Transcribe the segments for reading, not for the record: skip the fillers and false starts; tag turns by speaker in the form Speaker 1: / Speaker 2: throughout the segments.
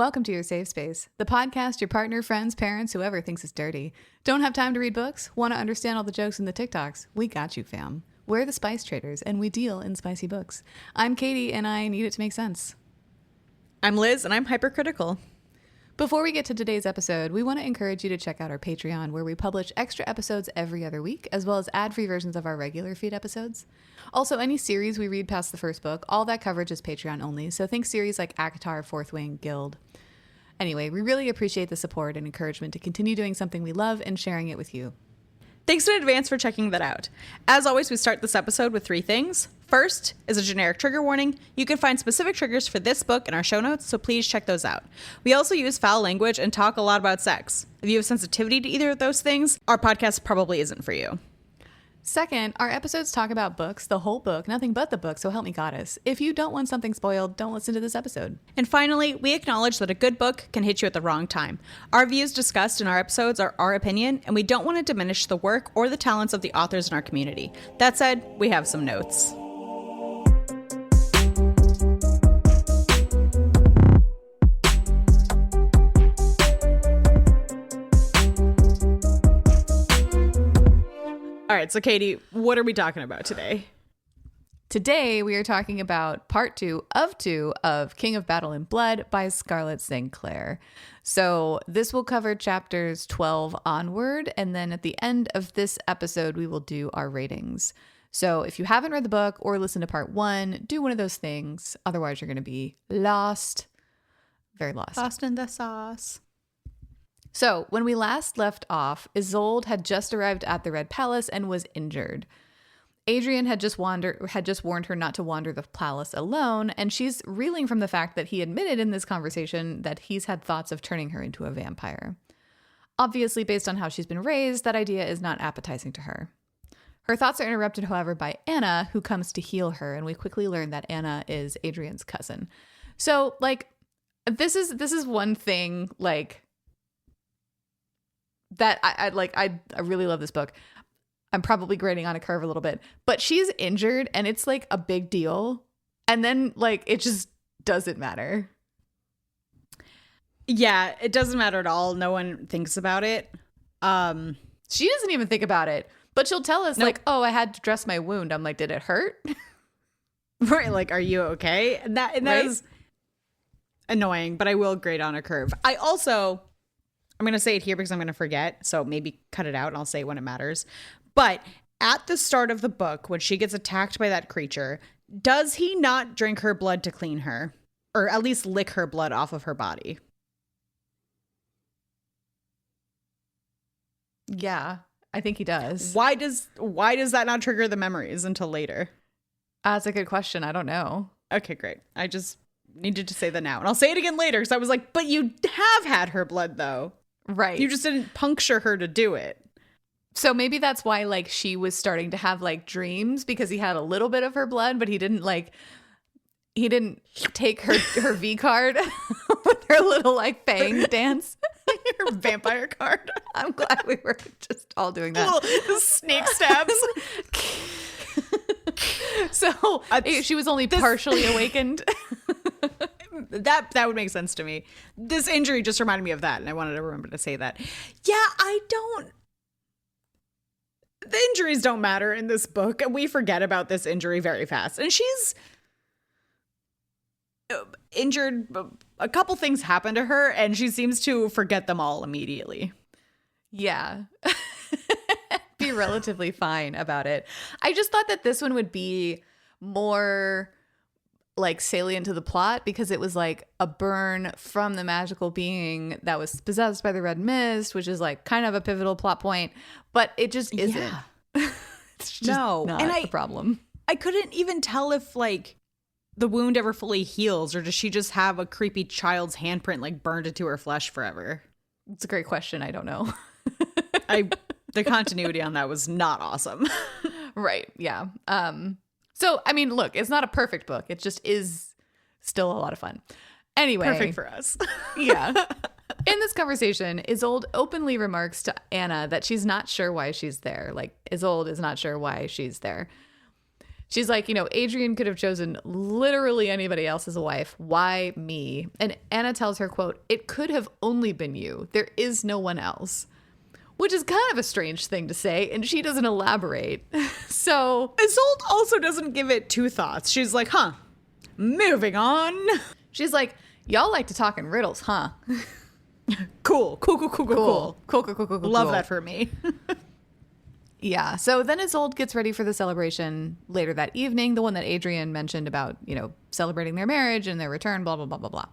Speaker 1: Welcome to your safe space, the podcast your partner, friends, parents, whoever thinks it's dirty. Don't have time to read books? Want to understand all the jokes in the TikToks? We got you, fam. We're the Spice Traders, and we deal in spicy books. I'm Katie, and I need it to make sense.
Speaker 2: I'm Liz, and I'm hypercritical.
Speaker 1: Before we get to today's episode, we want to encourage you to check out our Patreon, where we publish extra episodes every other week, as well as ad-free versions of our regular feed episodes. Also, any series we read past the first book, all that coverage is Patreon only, so think series like ACOTAR, Fourth Wing, Guild. Anyway, we really appreciate the support and encouragement to continue doing something we love and sharing it with you.
Speaker 2: Thanks in advance for checking that out. As always, we start this episode with 3 things. First is a generic trigger warning. You can find specific triggers for this book in our show notes, so please check those out. We also use foul language and talk a lot about sex. If you have sensitivity to either of those things, our podcast probably isn't for you.
Speaker 1: Second, our episodes talk about books, the whole book, nothing but the book, so help me goddess. If you don't want something spoiled, don't listen to this episode.
Speaker 2: And finally, we acknowledge that a good book can hit you at the wrong time. Our views discussed in our episodes are our opinion, and we don't want to diminish the work or the talents of the authors in our community. That said, we have some notes. All right, so Katie, what are we talking about today?
Speaker 1: Today, we are talking about part 2 of King of Battle and Blood by Scarlett St. Clair. So this will cover chapters 12 onward, and then at the end of this episode, we will do our ratings. So if you haven't read the book or listened to part 1, do one of those things. Otherwise, you're going to be lost. Very lost.
Speaker 2: Lost in the sauce.
Speaker 1: So when we last left off, Isolde had just arrived at the Red Palace and was injured. Adrian had just warned her not to wander the palace alone, and she's reeling from the fact that he admitted in this conversation that he's had thoughts of turning her into a vampire. Obviously, based on how she's been raised, that idea is not appetizing to her. Her thoughts are interrupted, however, by Anna, who comes to heal her, and we quickly learn that Anna is Adrian's cousin. So, this is one thing, that I really love this book. I'm probably grading on a curve a little bit, but she's injured and it's a big deal. And then it just doesn't matter.
Speaker 2: Yeah, it doesn't matter at all. No one thinks about it.
Speaker 1: She doesn't even think about it, but she'll tell us
Speaker 2: nope.
Speaker 1: Oh, I had to dress my wound. I'm like, did it hurt?
Speaker 2: Right. Are you okay? And that
Speaker 1: right?
Speaker 2: is annoying, but I will grade on a curve. I'm going to say it here because I'm going to forget. So maybe cut it out and I'll say it when it matters. But at the start of the book, when she gets attacked by that creature, does he not drink her blood to clean her? Or at least lick her blood off of her body?
Speaker 1: Yeah, I think he does.
Speaker 2: Why does that not trigger the memories until later?
Speaker 1: That's a good question. I don't know.
Speaker 2: Okay, great. I just needed to say that now. And I'll say it again later because I was like, but you have had her blood though.
Speaker 1: Right.
Speaker 2: You just didn't puncture her to do it.
Speaker 1: So maybe that's why she was starting to have dreams, because he had a little bit of her blood, but he didn't take her V card with her little fang dance.
Speaker 2: Her vampire card.
Speaker 1: I'm glad we were just all doing that.
Speaker 2: The snake stabs.
Speaker 1: So she was only partially awakened.
Speaker 2: That would make sense to me. This injury just reminded me of that, and I wanted to remember to say that. Yeah, the injuries don't matter in this book, and we forget about this injury very fast. And she's injured. A couple things happen to her, and she seems to forget them all immediately.
Speaker 1: Yeah. Be relatively fine about it. I just thought that this one would be more salient to the plot, because it was a burn from the magical being that was possessed by the red mist, which is kind of a pivotal plot point, but it just isn't. Yeah. It's just not a problem.
Speaker 2: I couldn't even tell if the wound ever fully heals, or does she just have a creepy child's handprint burned into her flesh forever?
Speaker 1: It's a great question. I don't know.
Speaker 2: The continuity on that was not awesome.
Speaker 1: Right. Yeah. So, look, it's not a perfect book. It just is still a lot of fun. Anyway.
Speaker 2: Perfect for us.
Speaker 1: Yeah. In this conversation, Isolde openly remarks to Anna that she's not sure why she's there. Isolde is not sure why she's there. She's like, Adrian could have chosen literally anybody else as a wife. Why me? And Anna tells her, quote, "It could have only been you. There is no one else." Which is kind of a strange thing to say, and she doesn't elaborate. So
Speaker 2: Isolde also doesn't give it two thoughts. She's like, moving on.
Speaker 1: She's like, "Y'all like to talk in riddles, huh?"
Speaker 2: Cool.
Speaker 1: Cool.
Speaker 2: Love that for me.
Speaker 1: Yeah. So then Isolde gets ready for the celebration later that evening, the one that Adrian mentioned about, celebrating their marriage and their return, blah, blah, blah, blah, blah.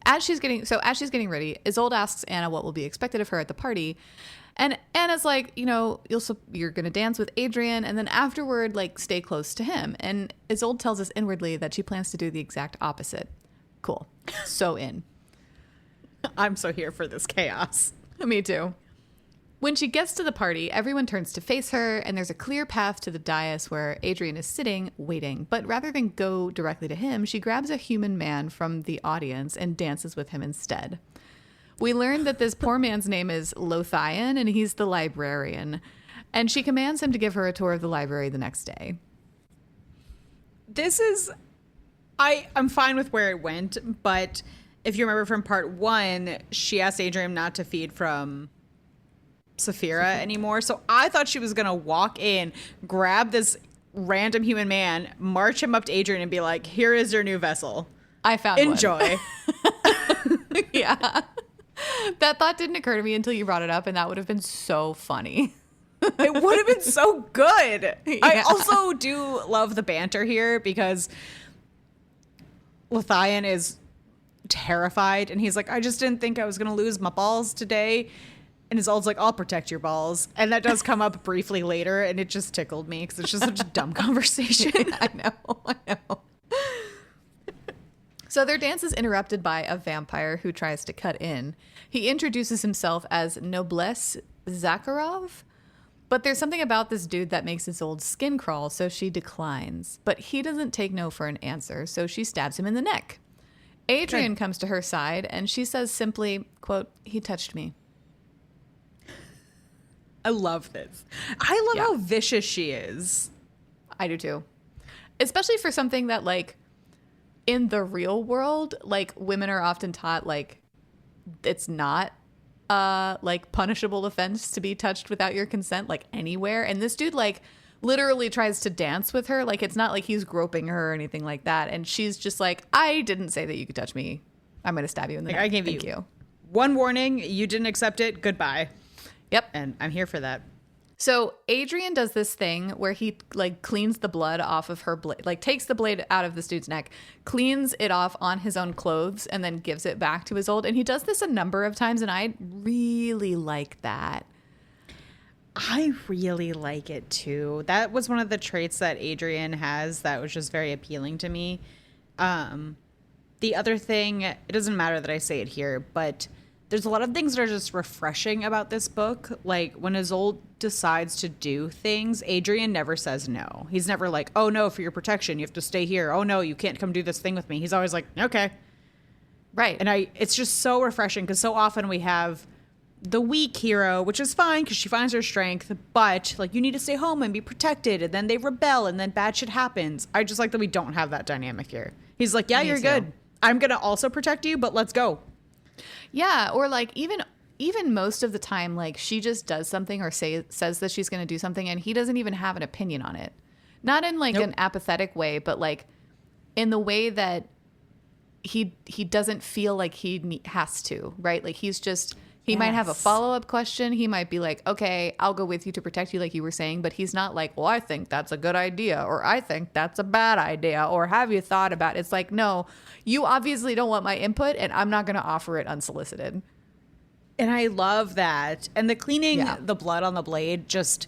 Speaker 1: As she's getting ready, Isolde asks Anna what will be expected of her at the party. And Anna's like, you're going to dance with Adrian and then afterward, like, stay close to him. And Isolde tells us inwardly that she plans to do the exact opposite. Cool. So in.
Speaker 2: I'm so here for this chaos.
Speaker 1: Me too. When she gets to the party, everyone turns to face her, and there's a clear path to the dais where Adrian is sitting, waiting. But rather than go directly to him, she grabs a human man from the audience and dances with him instead. We learn that this poor man's name is Lothian, and he's the librarian. And she commands him to give her a tour of the library the next day.
Speaker 2: This is... I'm fine with where it went, but if you remember from part 1, she asked Adrian not to feed from Saphira anymore. So I thought she was going to walk in, grab this random human man, march him up to Adrian and be like, "Here is your new vessel.
Speaker 1: I found
Speaker 2: Enjoy."
Speaker 1: Yeah. That thought didn't occur to me until you brought it up, and that would have been so funny.
Speaker 2: It would have been so good.
Speaker 1: Yeah.
Speaker 2: I also do love the banter here because Lothian is terrified and he's like, "I just didn't think I was going to lose my balls today." And Isolde's like, "I'll protect your balls." And that does come up briefly later, and it just tickled me because it's just such a dumb conversation.
Speaker 1: I know. So their dance is interrupted by a vampire who tries to cut in. He introduces himself as Noblesse Zakharov, but there's something about this dude that makes Isolde's skin crawl, so she declines. But he doesn't take no for an answer, so she stabs him in the neck. Adrian comes to her side, and she says simply, quote, "He touched me."
Speaker 2: I love this. I love how vicious she is.
Speaker 1: I do too. Especially for something that, like, in the real world, like, women are often taught, like, it's not like punishable offense to be touched without your consent, like, anywhere. And this dude, like, literally tries to dance with her. Like, it's not like he's groping her or anything like that. And she's just like, "I didn't say that you could touch me. I'm going to stab you in the neck.
Speaker 2: I gave
Speaker 1: Thank you.
Speaker 2: One warning. You didn't accept it. Goodbye."
Speaker 1: Yep.
Speaker 2: And I'm here for that.
Speaker 1: So Adrian does this thing where he, like, cleans the blood off of her blade, like, takes the blade out of this dude's neck, cleans it off on his own clothes, and then gives it back to Isolde. And he does this a number of times, and I really like that.
Speaker 2: I really like it too. That was one of the traits that Adrian has that was just very appealing to me. The other thing, it doesn't matter that I say it here, but there's a lot of things that are just refreshing about this book. Like, when Isolde decides to do things, Adrian never says no. He's never like, "Oh no, for your protection, you have to stay here. Oh no, you can't come do this thing with me." He's always like, "Okay."
Speaker 1: Right.
Speaker 2: And it's just so refreshing because so often we have the weak hero, which is fine because she finds her strength, but, like, you need to stay home and be protected, and then they rebel, and then bad shit happens. I just like that we don't have that dynamic here. He's like, "Yeah,
Speaker 1: Me
Speaker 2: you're
Speaker 1: too.
Speaker 2: good. I'm going to also protect you, but let's go."
Speaker 1: Yeah, or, like, even most of the time, like, she just does something or says that she's going to do something, and he doesn't even have an opinion on it. Not in, like, an apathetic way, but, like, in the way that he doesn't feel like he has to, right? Like, he's just... He might have a follow-up question. He might be like, "Okay, I'll go with you to protect you," like you were saying. But he's not like, "Well, I think that's a good idea," or "I think that's a bad idea," or "Have you thought about it?" It's like, no, you obviously don't want my input, and I'm not going to offer it unsolicited.
Speaker 2: And I love that. And the cleaning the blood on the blade, just,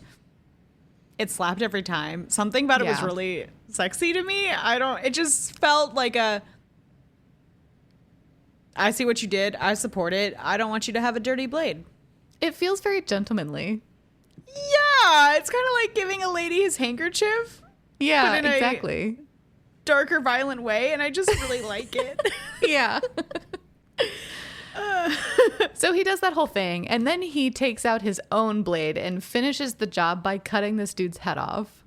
Speaker 2: it slapped every time. Something about it was really sexy to me. It just felt like I see what you did. I support it. I don't want you to have a dirty blade.
Speaker 1: It feels very gentlemanly.
Speaker 2: Yeah, it's kind of like giving a lady his handkerchief.
Speaker 1: Yeah,
Speaker 2: but in
Speaker 1: exactly.
Speaker 2: A darker, violent way, and I just really like it.
Speaker 1: Yeah. So he does that whole thing, and then he takes out his own blade and finishes the job by cutting this dude's head off.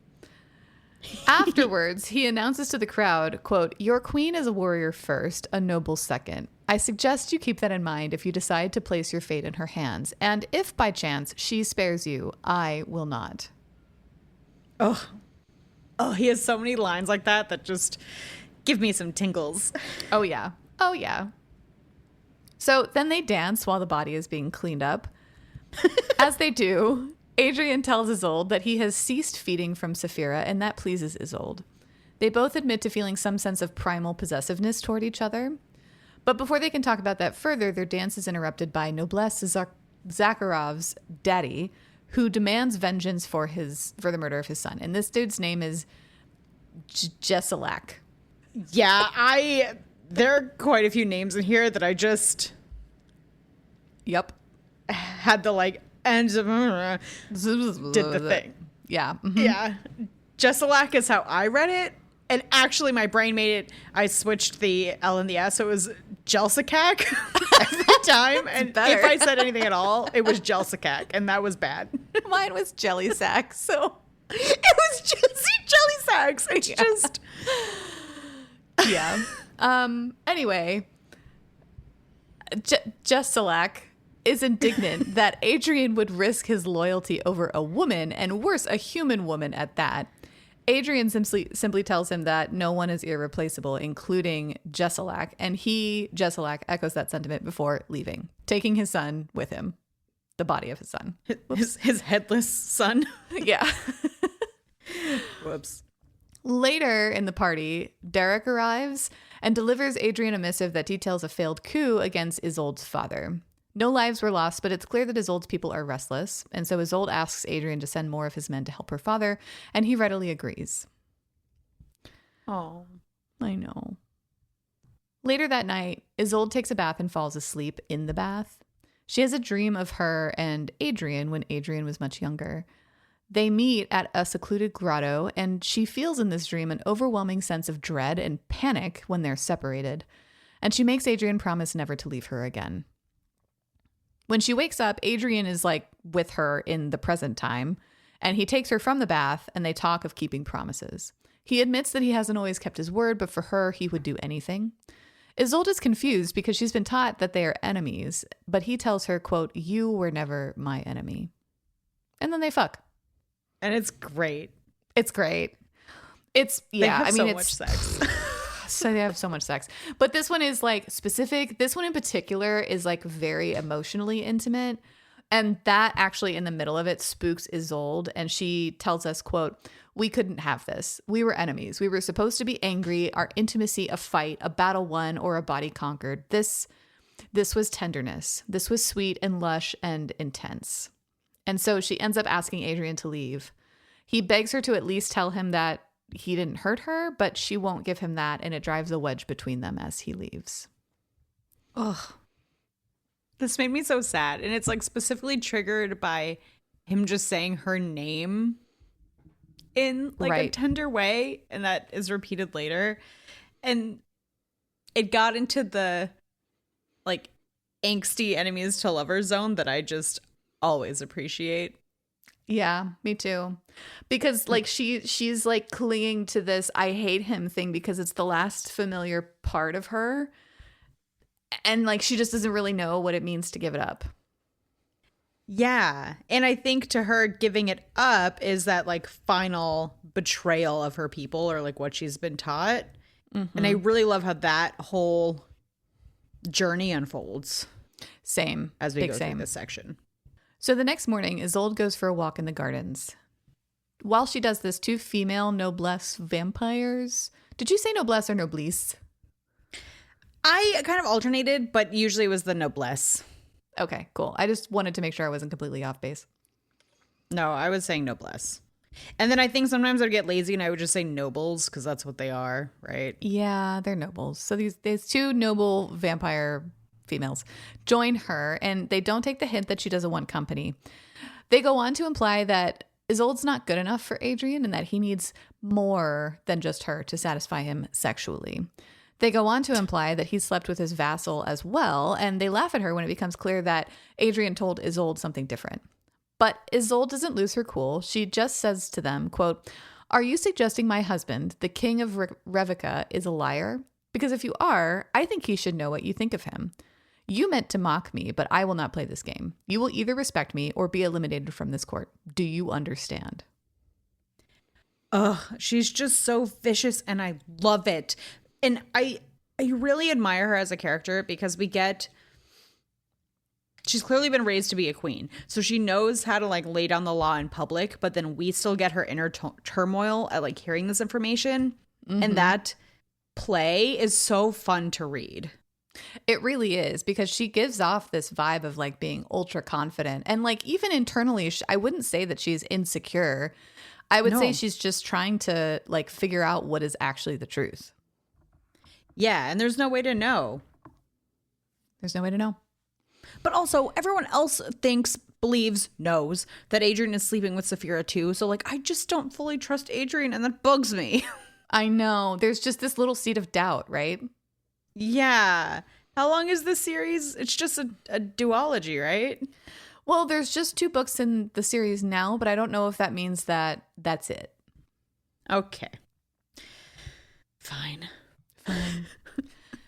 Speaker 1: Afterwards, he announces to the crowd, quote, "Your queen is a warrior first, a noble second. I suggest you keep that in mind if you decide to place your fate in her hands. And if by chance she spares you, I will not."
Speaker 2: Oh, he has so many lines like that just give me some tingles.
Speaker 1: Oh, yeah. Oh, yeah. So then they dance while the body is being cleaned up. As they do, Adrian tells Isolde that he has ceased feeding from Saphira, and that pleases Isolde. They both admit to feeling some sense of primal possessiveness toward each other. But before they can talk about that further, their dance is interrupted by Noblesse Zakharov's daddy, who demands vengeance for the murder of his son. And this dude's name is Jeselak.
Speaker 2: Yeah, there are quite a few names in here that I just...
Speaker 1: Yep.
Speaker 2: Had the and did the thing.
Speaker 1: Yeah. Mm-hmm.
Speaker 2: Yeah. Jeselak is how I read it. And actually my brain made it, I switched the L and the S, so it was Jelsakak every time. And if I said anything at all, it was Jelsakak, and that was bad.
Speaker 1: Mine was Jelly Sack, so
Speaker 2: it was just Jelly Sacks. It's just...
Speaker 1: Yeah. Anyway, Jeselak is indignant that Adrian would risk his loyalty over a woman, and worse, a human woman at that. Adrian simply tells him that no one is irreplaceable, including Jeselak, and Jeselak, echoes that sentiment before leaving, taking his son with him, the body of his son.
Speaker 2: His headless son.
Speaker 1: Yeah.
Speaker 2: Whoops.
Speaker 1: Later in the party, Derek arrives and delivers Adrian a missive that details a failed coup against Isolde's father. No lives were lost, but it's clear that Isolde's people are restless, and so Isolde asks Adrian to send more of his men to help her father, and he readily agrees.
Speaker 2: Oh,
Speaker 1: I know. Later that night, Isolde takes a bath and falls asleep in the bath. She has a dream of her and Adrian when Adrian was much younger. They meet at a secluded grotto, and she feels in this dream an overwhelming sense of dread and panic when they're separated, and she makes Adrian promise never to leave her again. When she wakes up, Adrian is with her in the present time, and he takes her from the bath, and they talk of keeping promises. He admits that he hasn't always kept his word, but for her, he would do anything. Isolde is confused because she's been taught that they are enemies, but he tells her, quote, "You were never my enemy." And then they fuck.
Speaker 2: And it's great.
Speaker 1: It's great. It's, yeah,
Speaker 2: they have
Speaker 1: I mean,
Speaker 2: so much sex.
Speaker 1: So they have so much sex. But this one is specific. This one in particular is very emotionally intimate. And that actually in the middle of it spooks Isolde. And she tells us, quote, "We couldn't have this. We were enemies. We were supposed to be angry, our intimacy a fight, a battle won, or a body conquered. This was tenderness. This was sweet and lush and intense." And so she ends up asking Adrian to leave. He begs her to at least tell him that he didn't hurt her, but she won't give him that, and it drives a wedge between them as he leaves.
Speaker 2: Ugh. This made me so sad. And it's specifically triggered by him just saying her name in a tender way, and that is repeated later. And it got into the angsty enemies to lovers zone that I just always appreciate.
Speaker 1: Yeah, me too. Because she's clinging to this "I hate him" thing because it's the last familiar part of her. And she just doesn't really know what it means to give it up.
Speaker 2: Yeah. And I think to her, giving it up is that final betrayal of her people, or what she's been taught. Mm-hmm. And I really love how that whole journey unfolds.
Speaker 1: Same.
Speaker 2: As we go through this section.
Speaker 1: So the next morning, Isolde goes for a walk in the gardens. While she does this, two female noblesse vampires. Did you say noblesse or noblesse?
Speaker 2: I kind of alternated, but usually it was the noblesse.
Speaker 1: Okay, cool. I just wanted to make sure I wasn't completely off base.
Speaker 2: No, I was saying noblesse. And then I think sometimes I'd get lazy and I would just say nobles because that's what they are, right?
Speaker 1: Yeah, they're nobles. So these two noble vampire females join her, and they don't take the hint that she doesn't want company. They go on to imply that Isolde's not good enough for Adrian and that he needs more than just her to satisfy him sexually. They go on to imply that he slept with his vassal as well, and they laugh at her when it becomes clear that Adrian told Isolde something different. But Isolde doesn't lose her cool. She just says to them, quote, Are you suggesting my husband, the king of Revica, is a liar? Because if you are, I think he should know what you think of him. You meant to mock me, but I will not play this game. You will either respect me or be eliminated from this court. Do you understand?
Speaker 2: Ugh, she's just so vicious and I love it. And I really admire her as a character because she's clearly been raised to be a queen. So she knows how to like lay down the law in public, but then we still get her inner turmoil at like hearing this information. Mm-hmm. And that play is so fun to read.
Speaker 1: It really is, because she gives off this vibe of like being ultra confident. And like even internally, I wouldn't say that she's insecure. I would say she's just trying to like figure out what is actually the truth.
Speaker 2: Yeah, and there's no way to know.
Speaker 1: There's no way to know.
Speaker 2: But also, everyone else believes, knows that Adrian is sleeping with Saphira too. So like, I just don't fully trust Adrian, and that bugs me.
Speaker 1: I know. There's just this little seed of doubt, right?
Speaker 2: Yeah. How long is this series? It's just a duology, right?
Speaker 1: Well, there's just 2 books in the series now, but I don't know if that means that that's it.
Speaker 2: Okay. Fine.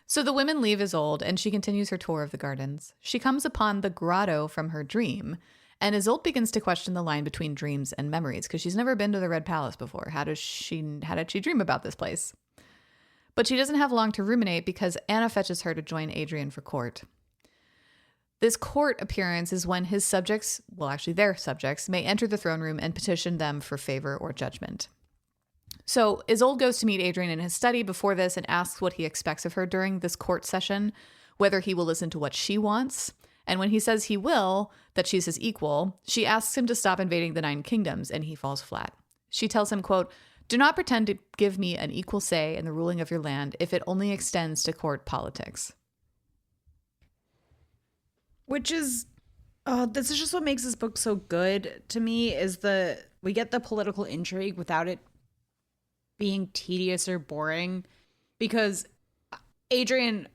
Speaker 1: So the women leave Isolde, and she continues her tour of the gardens. She comes upon the grotto from her dream, and Isolde begins to question the line between dreams and memories, because she's never been to the Red Palace before. How did she dream about this place? But she doesn't have long to ruminate because Anna fetches her to join Adrian for court. This court appearance is when his subjects, well, actually their subjects, may enter the throne room and petition them for favor or judgment. So Isolde goes to meet Adrian in his study before this and asks what he expects of her during this court session, whether he will listen to what she wants. And when he says he will, that she's his equal, she asks him to stop invading the 9 kingdoms, and he falls flat. She tells him, quote, "Do not pretend to give me an equal say in the ruling of your land if it only extends to court politics."
Speaker 2: Which is, this is just what makes this book so good to me, is we get the political intrigue without it being tedious or boring, because Adrian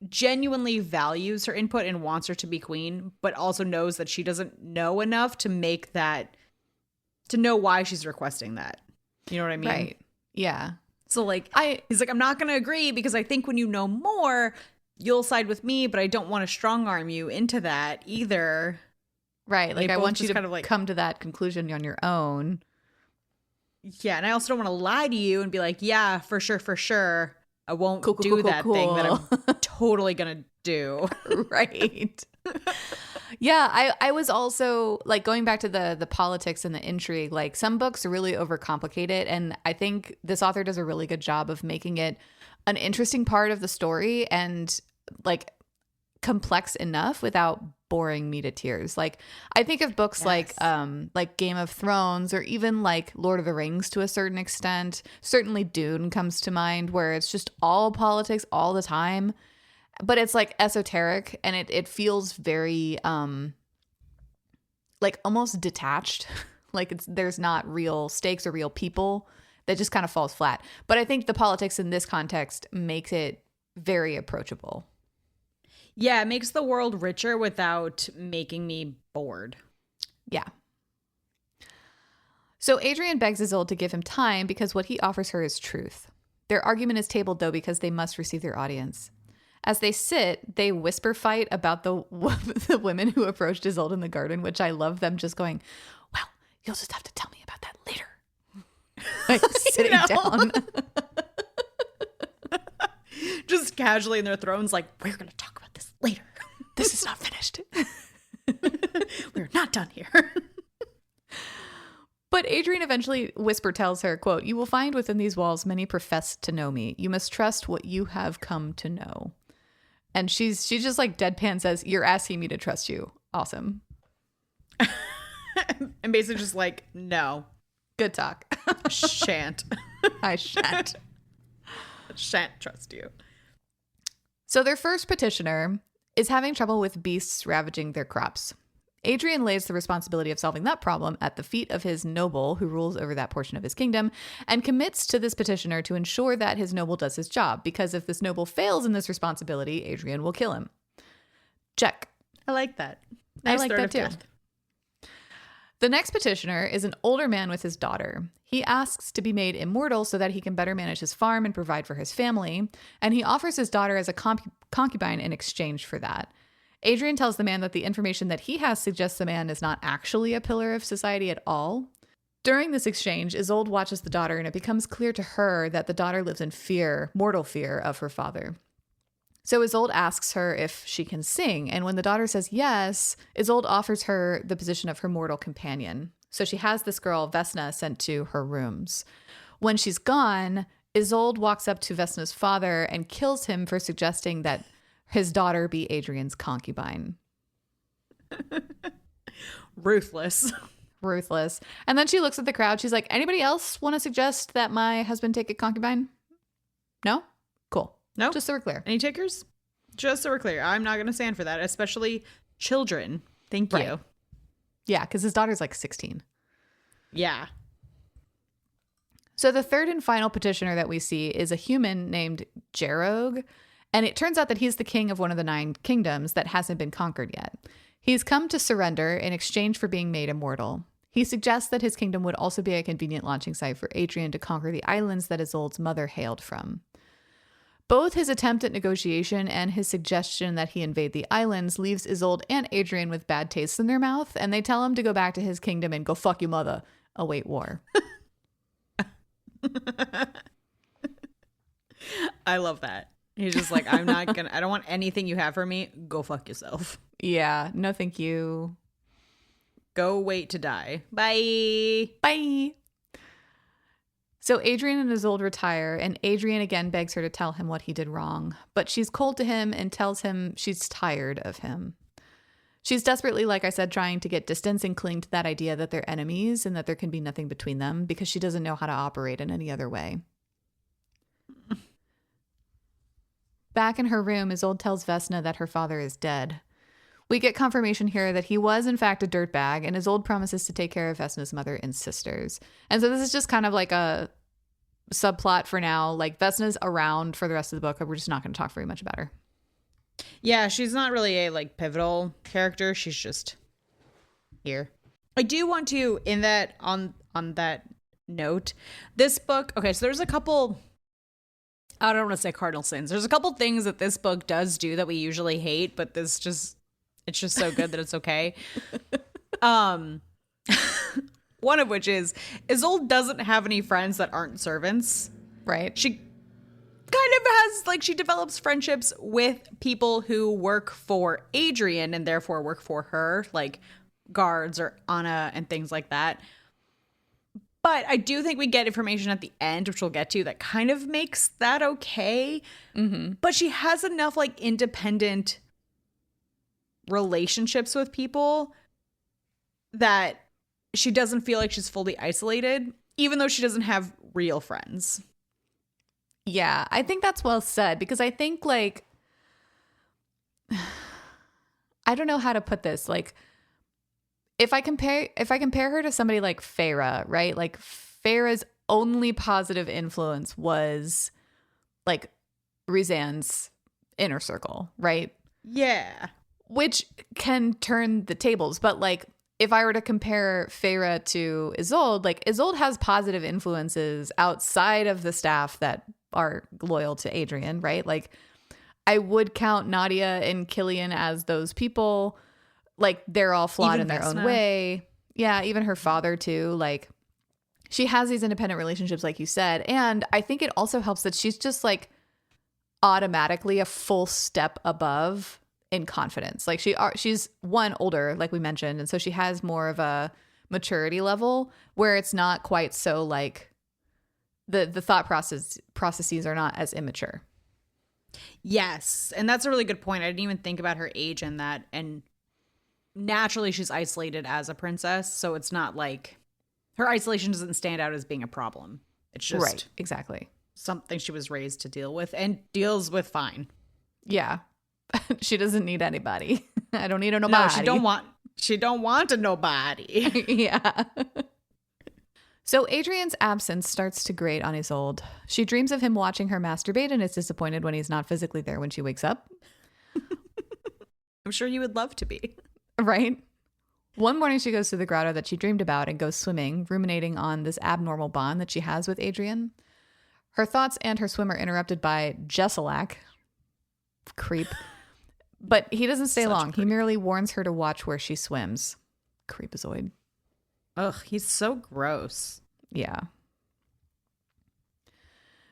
Speaker 2: genuinely values her input and wants her to be queen, but also knows that she doesn't know enough to know why she's requesting that. You know what I mean?
Speaker 1: Right. Yeah.
Speaker 2: So like, he's like, I'm not going to agree because I think when you know more, you'll side with me, but I don't want to strong arm you into that either.
Speaker 1: Right. Like, I want you to
Speaker 2: kind of like
Speaker 1: come to that conclusion on your own.
Speaker 2: Yeah. And I also don't want to lie to you and be like, yeah, for sure. I won't do that thing that I'm totally going to do.
Speaker 1: Right. Yeah, I was also like going back to the politics and the intrigue, like some books really overcomplicate it. And I think this author does a really good job of making it an interesting part of the story and like complex enough without boring me to tears. Like I think of books like Game of Thrones or even like Lord of the Rings to a certain extent. Certainly Dune comes to mind, where it's just all politics all the time. But it's like esoteric, and it feels very like almost detached. Like there's not real stakes or real people. That just kind of falls flat. But I think the politics in this context makes it very approachable.
Speaker 2: Yeah, it makes the world richer without making me bored.
Speaker 1: Yeah. So Adrian begs Isolde to give him time because what he offers her is truth. Their argument is tabled, though, because they must receive their audience. As they sit, they whisper fight about the women who approached Isolde in the garden, which I love them just going, well, you'll just have to tell me about that later. Like sitting down.
Speaker 2: Just casually in their thrones, like, we're going to talk about this later.
Speaker 1: This is not finished.
Speaker 2: We're not done here.
Speaker 1: But Adrian eventually whisper tells her, quote, "You will find within these walls many profess to know me. You must trust what you have come to know." And she just like deadpan says, "You're asking me to trust you." Awesome.
Speaker 2: And basically just like, no.
Speaker 1: Good talk.
Speaker 2: Shan't.
Speaker 1: I shan't.
Speaker 2: Shan't trust you.
Speaker 1: So their first petitioner is having trouble with beasts ravaging their crops. Adrian lays the responsibility of solving that problem at the feet of his noble who rules over that portion of his kingdom and commits to this petitioner to ensure that his noble does his job, because if this noble fails in this responsibility, Adrian will kill him. Check.
Speaker 2: I like that.
Speaker 1: Nice, I like that too. Death. The next petitioner is an older man with his daughter. He asks to be made immortal so that he can better manage his farm and provide for his family, and he offers his daughter as a concubine in exchange for that. Adrian tells the man that the information that he has suggests the man is not actually a pillar of society at all. During this exchange, Isolde watches the daughter, and it becomes clear to her that the daughter lives in fear, mortal fear, of her father. So Isolde asks her if she can sing, and when the daughter says yes, Isolde offers her the position of her mortal companion. So she has this girl, Vesna, sent to her rooms. When she's gone, Isolde walks up to Vesna's father and kills him for suggesting that his daughter be Adrian's concubine.
Speaker 2: Ruthless.
Speaker 1: Ruthless. And then she looks at the crowd. She's like, anybody else want to suggest that my husband take a concubine? No? Cool.
Speaker 2: No?
Speaker 1: Just so we're clear.
Speaker 2: Any takers? Just so we're clear. I'm not going to stand for that, especially children. Thank you.
Speaker 1: Yeah, because his daughter's like 16.
Speaker 2: Yeah.
Speaker 1: So the third and final petitioner that we see is a human named Jarog. And it turns out that he's the king of one of the 9 kingdoms that hasn't been conquered yet. He's come to surrender in exchange for being made immortal. He suggests that his kingdom would also be a convenient launching site for Adrian to conquer the islands that Isolde's mother hailed from. Both his attempt at negotiation and his suggestion that he invade the islands leaves Isolde and Adrian with bad tastes in their mouth, and they tell him to go back to his kingdom and go fuck your mother, await war.
Speaker 2: I love that. He's just like, I don't want anything you have for me. Go fuck yourself.
Speaker 1: Yeah, no thank you.
Speaker 2: Go wait to die. Bye.
Speaker 1: Bye. So Adrian and Isolde retire, and Adrian again begs her to tell him what he did wrong. But she's cold to him and tells him she's tired of him. She's desperately, like I said, trying to get distance and cling to that idea that they're enemies and that there can be nothing between them because she doesn't know how to operate in any other way. Back in her room, Isolde tells Vesna that her father is dead. We get confirmation here that he was, in fact, a dirtbag, and Isolde promises to take care of Vesna's mother and sisters. And so this is just kind of like a subplot for now. Like, Vesna's around for the rest of the book, but we're just not going to talk very much about her.
Speaker 2: Yeah, she's not really a pivotal character. She's just here. I do want to, in that on that note, this book. Okay, so there's a couple. I don't want to say cardinal sins. There's a couple things that this book does do that we usually hate, but it's just so good that it's okay. One of which is Isolde doesn't have any friends that aren't servants.
Speaker 1: Right.
Speaker 2: She kind of has, she develops friendships with people who work for Adrian and therefore work for her, like guards or Anna and things like that. But I do think we get information at the end, which we'll get to, that kind of makes that okay. Mm-hmm. But she has enough independent relationships with people that she doesn't feel like she's fully isolated, even though she doesn't have real friends.
Speaker 1: Yeah, I think that's well said, because I think I don't know how to put this. If I compare her to somebody like Feyre, right? Feyre's only positive influence was Rhysand's inner circle, right?
Speaker 2: Yeah.
Speaker 1: Which can turn the tables. But if I were to compare Feyre to Isolde, Isolde has positive influences outside of the staff that are loyal to Adrian, right? I would count Nadia and Killian as those people. They're all flawed
Speaker 2: even
Speaker 1: in their
Speaker 2: Vesna.
Speaker 1: own way. Yeah, even her father too. She has these independent relationships, like you said. And I think it also helps that she's just automatically a full step above in confidence. She's one older, like we mentioned. And so she has more of a maturity level where it's not quite so the thought processes are not as immature.
Speaker 2: Yes. And that's a really good point. I didn't even think about her age in that. And naturally she's isolated as a princess, so it's not her isolation doesn't stand out as being a problem. It's just
Speaker 1: right, exactly,
Speaker 2: something she was raised to deal with and deals with fine.
Speaker 1: Yeah. She doesn't need anybody. I don't need a nobody.
Speaker 2: No, she don't want a nobody.
Speaker 1: Yeah. So Adrian's absence starts to grate on Isolde. She dreams of him watching her masturbate and is disappointed when he's not physically there when she wakes up.
Speaker 2: I'm sure you would love to be.
Speaker 1: Right? One morning she goes to the grotto that she dreamed about and goes swimming, ruminating on this abnormal bond that she has with Adrian. Her thoughts and her swim are interrupted by Jesselak. Creep. But he doesn't stay long. He merely warns her to watch where she swims. Creepazoid.
Speaker 2: Ugh, he's so gross.
Speaker 1: Yeah.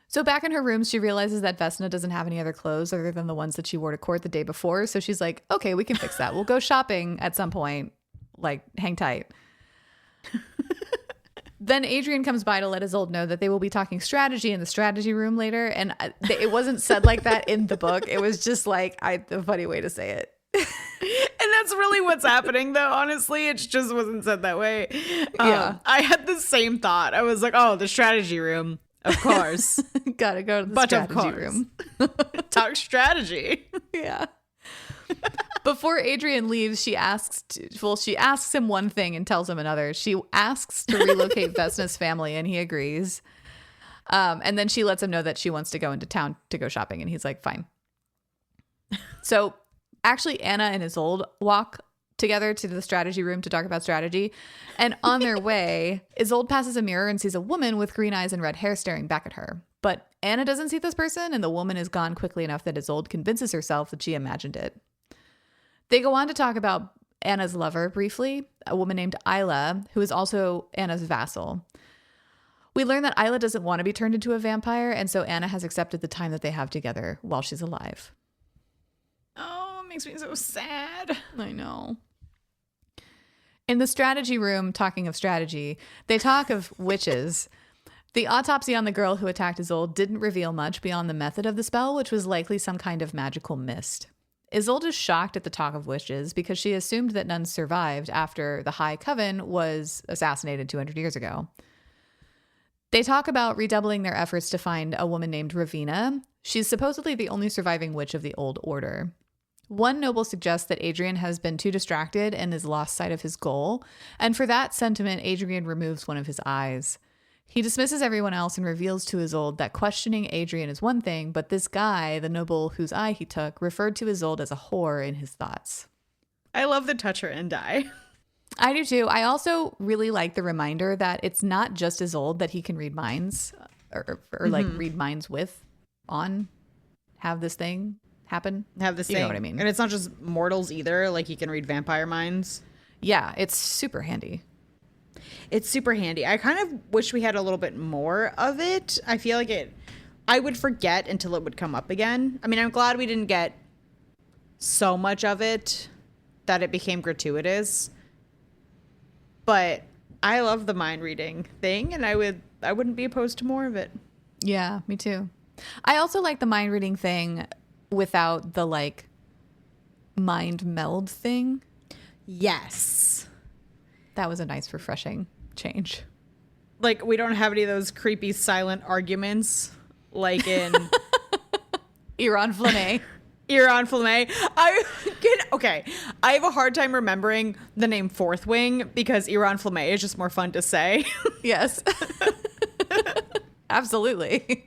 Speaker 1: So back in her room, she realizes that Vesna doesn't have any other clothes other than the ones that she wore to court the day before. So she's like, okay, we can fix that. We'll go shopping at some point. Like, hang tight. Then Adrian comes by to let Isolde know that they will be talking strategy in the strategy room later. And it wasn't said like that in the book. It was just like a funny way to say it.
Speaker 2: And that's really what's happening, though. Honestly, it just wasn't said that way.
Speaker 1: Yeah.
Speaker 2: I had the same thought. I was like, oh, the strategy room. Of course.
Speaker 1: Gotta go to the strategy room.
Speaker 2: Talk strategy.
Speaker 1: Yeah. Before Adrian leaves, she asks him one thing and tells him another. She asks to relocate Vesna's family, and he agrees. And then she lets him know that she wants to go into town to go shopping, and he's like, fine. So actually, Anna and Isolde walk together to the strategy room to talk about strategy. And on their way, Isolde passes a mirror and sees a woman with green eyes and red hair staring back at her. But Anna doesn't see this person, and the woman is gone quickly enough that Isolde convinces herself that she imagined it. They go on to talk about Anna's lover briefly, a woman named Isla, who is also Anna's vassal. We learn that Isla doesn't want to be turned into a vampire, and so Anna has accepted the time that they have together while she's alive.
Speaker 2: Oh, it makes me so sad.
Speaker 1: I know. In the strategy room, talking of strategy, they talk of witches. The autopsy on the girl who attacked Isolde didn't reveal much beyond the method of the spell, which was likely some kind of magical mist. Isolde is shocked at the talk of witches because she assumed that none survived after the High Coven was assassinated 200 years ago. They talk about redoubling their efforts to find a woman named Ravina. She's supposedly the only surviving witch of the Old Order. One noble suggests that Adrian has been too distracted and has lost sight of his goal, and for that sentiment, Adrian removes one of his eyes. He dismisses everyone else and reveals to Isolde that questioning Adrian is one thing, but this guy, the noble whose eye he took, referred to Isolde as a whore in his thoughts.
Speaker 2: I love the touch her and die.
Speaker 1: I do too. I also really like the reminder that it's not just Isolde that he can read minds or like read minds with have this thing happen.
Speaker 2: Have this thing.
Speaker 1: You know what I mean?
Speaker 2: And it's not just mortals either. Like he can read vampire minds.
Speaker 1: Yeah, it's super handy.
Speaker 2: It's super handy. I kind of wish we had a little bit more of it. I feel like I would forget until it would come up again. I mean, I'm glad we didn't get so much of it that it became gratuitous. But I love the mind reading thing, and I wouldn't be opposed to more of it.
Speaker 1: Yeah, me too. I also like the mind reading thing without the like mind meld thing.
Speaker 2: Yes.
Speaker 1: That was a nice, refreshing change.
Speaker 2: Like, we don't have any of those creepy silent arguments like in
Speaker 1: Iran Flamme.
Speaker 2: Iran Flamme. Okay. I have a hard time remembering the name Fourth Wing because Iran Flamme is just more fun to say.
Speaker 1: Yes. Absolutely.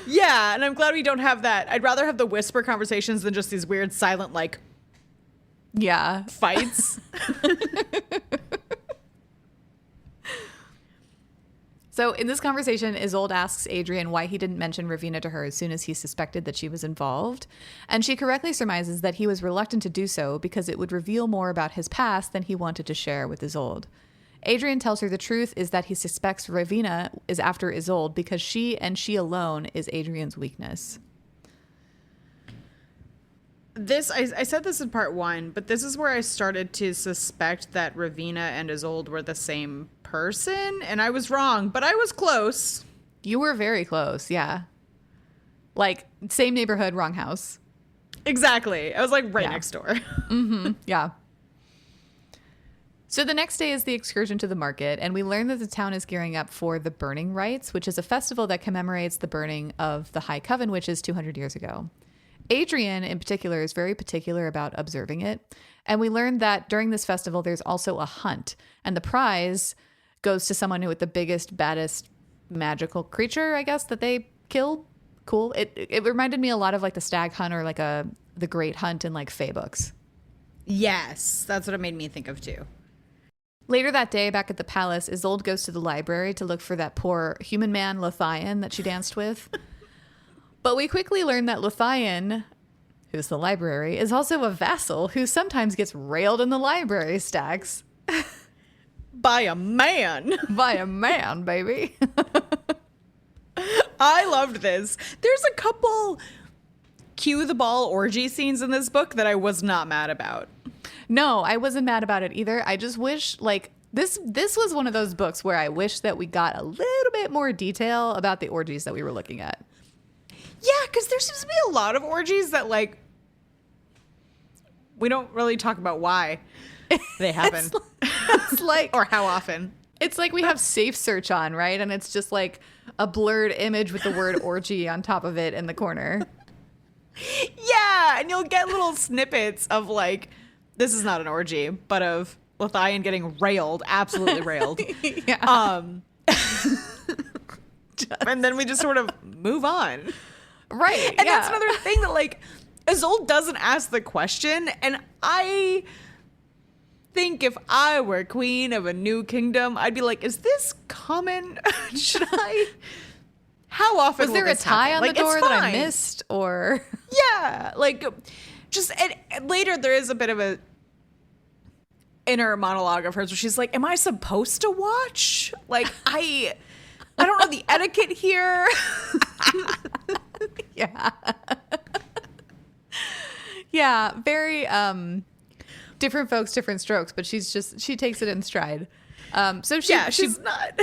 Speaker 2: Yeah, and I'm glad we don't have that. I'd rather have the whisper conversations than just these weird silent, like, fights.
Speaker 1: So in this conversation, Isolde asks Adrian why he didn't mention Ravina to her as soon as he suspected that she was involved. And she correctly surmises that he was reluctant to do so because it would reveal more about his past than he wanted to share with Isolde. Adrian tells her the truth is that he suspects Ravina is after Isolde because she and she alone is Adrian's weakness.
Speaker 2: I said this in part 1, but this is where I started to suspect that Ravina and Isolde were the same person, and I was wrong, but I was close.
Speaker 1: You were very close, yeah. Like, same neighborhood, wrong house.
Speaker 2: Exactly. I was like next door.
Speaker 1: Yeah. So the next day is the excursion to the market, and we learn that the town is gearing up for the Burning Rites, which is a festival that commemorates the burning of the High Coven witches 200 years ago. Adrian, in particular, is very particular about observing it. And we learned that during this festival, there's also a hunt. And the prize goes to someone who with the biggest, baddest magical creature, I guess, that they kill. Cool. It reminded me a lot of like the stag hunt or like the great hunt in like Fae books.
Speaker 2: Yes, that's what it made me think of too.
Speaker 1: Later that day, back at the palace, Isolde goes to the library to look for that poor human man, Lothian, that she danced with. But we quickly learn that Lothian, who's the library, is also a vassal who sometimes gets railed in the library stacks.
Speaker 2: By a man.
Speaker 1: By a man, baby.
Speaker 2: I loved this. There's a couple cue the ball orgy scenes in this book that I was not mad about.
Speaker 1: No, I wasn't mad about it either. I just wish, like, this was one of those books where I wish that we got a little bit more detail about the orgies that we were looking at.
Speaker 2: Yeah, because there seems to be a lot of orgies that, like, we don't really talk about why they happen.
Speaker 1: It's like
Speaker 2: or how often.
Speaker 1: It's like we have safe search on, right? And it's just like a blurred image with the word orgy on top of it in the corner.
Speaker 2: Yeah, and you'll get little snippets of, like, this is not an orgy, but of Lothian getting railed, absolutely railed.
Speaker 1: Yeah.
Speaker 2: And then we just sort of move on.
Speaker 1: Right.
Speaker 2: And that's another thing that, like, Isolde doesn't ask the question, and I think if I were queen of a new kingdom, I'd be like, is this common? Should I? How often
Speaker 1: was there a tie on the door that I missed, or?
Speaker 2: Yeah, like, just and later there is a bit of a inner monologue of hers where she's like, am I supposed to watch? Like, I don't know the etiquette here.
Speaker 1: Yeah. Yeah, very different folks, different strokes, but she takes it in stride. So she's
Speaker 2: not.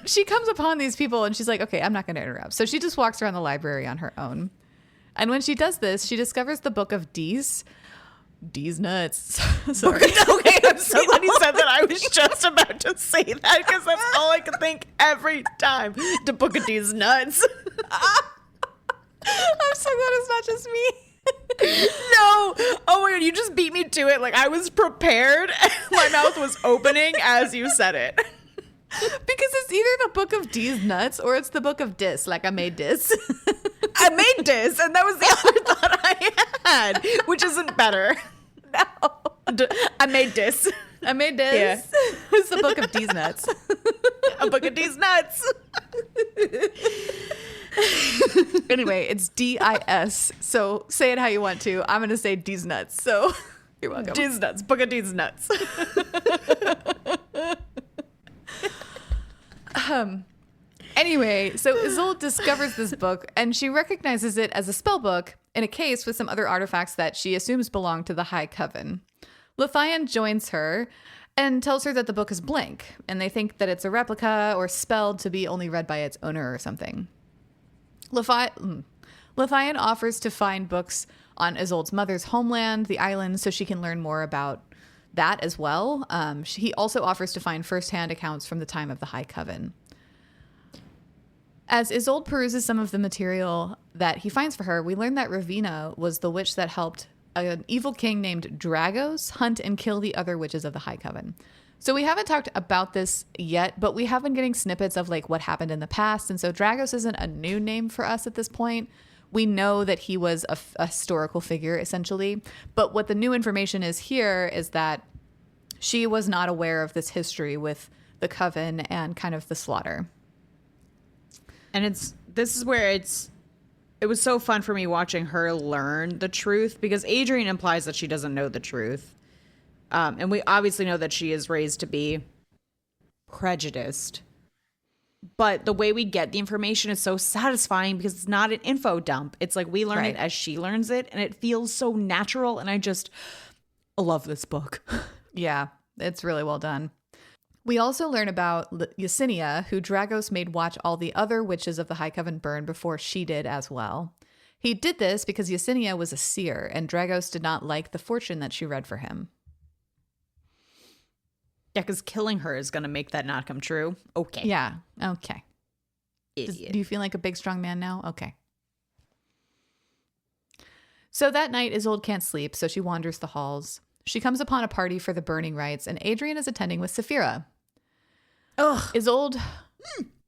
Speaker 1: She comes upon these people and she's like, okay, I'm not going to interrupt. So she just walks around the library on her own. And when she does this, she discovers the book of D's nuts. Sorry.
Speaker 2: Okay, I'm so glad you said that. I was just about to say that because that's all I can think every time. The book of D's nuts.
Speaker 1: I'm so glad it's not just me.
Speaker 2: No. Oh my God, you just beat me to it. Like, I was prepared. My mouth was opening as you said it.
Speaker 1: Because it's either the book of D's nuts or it's the book of dis, like I made dis.
Speaker 2: I made dis, and that was the other thought I had, which isn't better.
Speaker 1: No.
Speaker 2: I made dis.
Speaker 1: I made dis.
Speaker 2: Yeah.
Speaker 1: It's the book of D's nuts.
Speaker 2: A book of D's nuts.
Speaker 1: Anyway, it's D-I-S. So say it how you want to. I'm going to say D's nuts. So you're welcome.
Speaker 2: D's nuts. Book of D's nuts.
Speaker 1: Anyway, so Isolde discovers this book and she recognizes it as a spell book in a case with some other artifacts that she assumes belong to the High Coven. Lothian joins her and tells her that the book is blank and they think that it's a replica or spelled to be only read by its owner or something. Lothian offers to find books on Isolde's mother's homeland, the island, so she can learn more about that as well. He also offers to find firsthand accounts from the time of the High Coven. As Isolde peruses some of the material that he finds for her, we learn that Ravina was the witch that helped an evil king named Dragos hunt and kill the other witches of the High Coven. So we haven't talked about this yet, but we have been getting snippets of like what happened in the past. And so Dragos isn't a new name for us at this point. We know that he was a historical figure, essentially. But what the new information is here is that she was not aware of this history with the Coven and kind of the slaughter.
Speaker 2: And this is where it was so fun for me watching her learn the truth, because Adrian implies that she doesn't know the truth. And we obviously know that she is raised to be prejudiced. But the way we get the information is so satisfying because it's not an info dump. It's like we learn it as she learns it, and it feels so natural. And I love this book.
Speaker 1: Yeah, it's really well done. We also learn about Yesenia, who Dragos made watch all the other witches of the High Coven burn before she did as well. He did this because Yesenia was a seer, and Dragos did not like the fortune that she read for him.
Speaker 2: Yeah, because killing her is going to make that not come true. Okay.
Speaker 1: Yeah, okay.
Speaker 2: Idiot.
Speaker 1: Do you feel like a big, strong man now? Okay. So that night, Isolde can't sleep, so she wanders the halls. She comes upon a party for the burning rites, and Adrian is attending with Saphira.
Speaker 2: Ugh.
Speaker 1: Isolde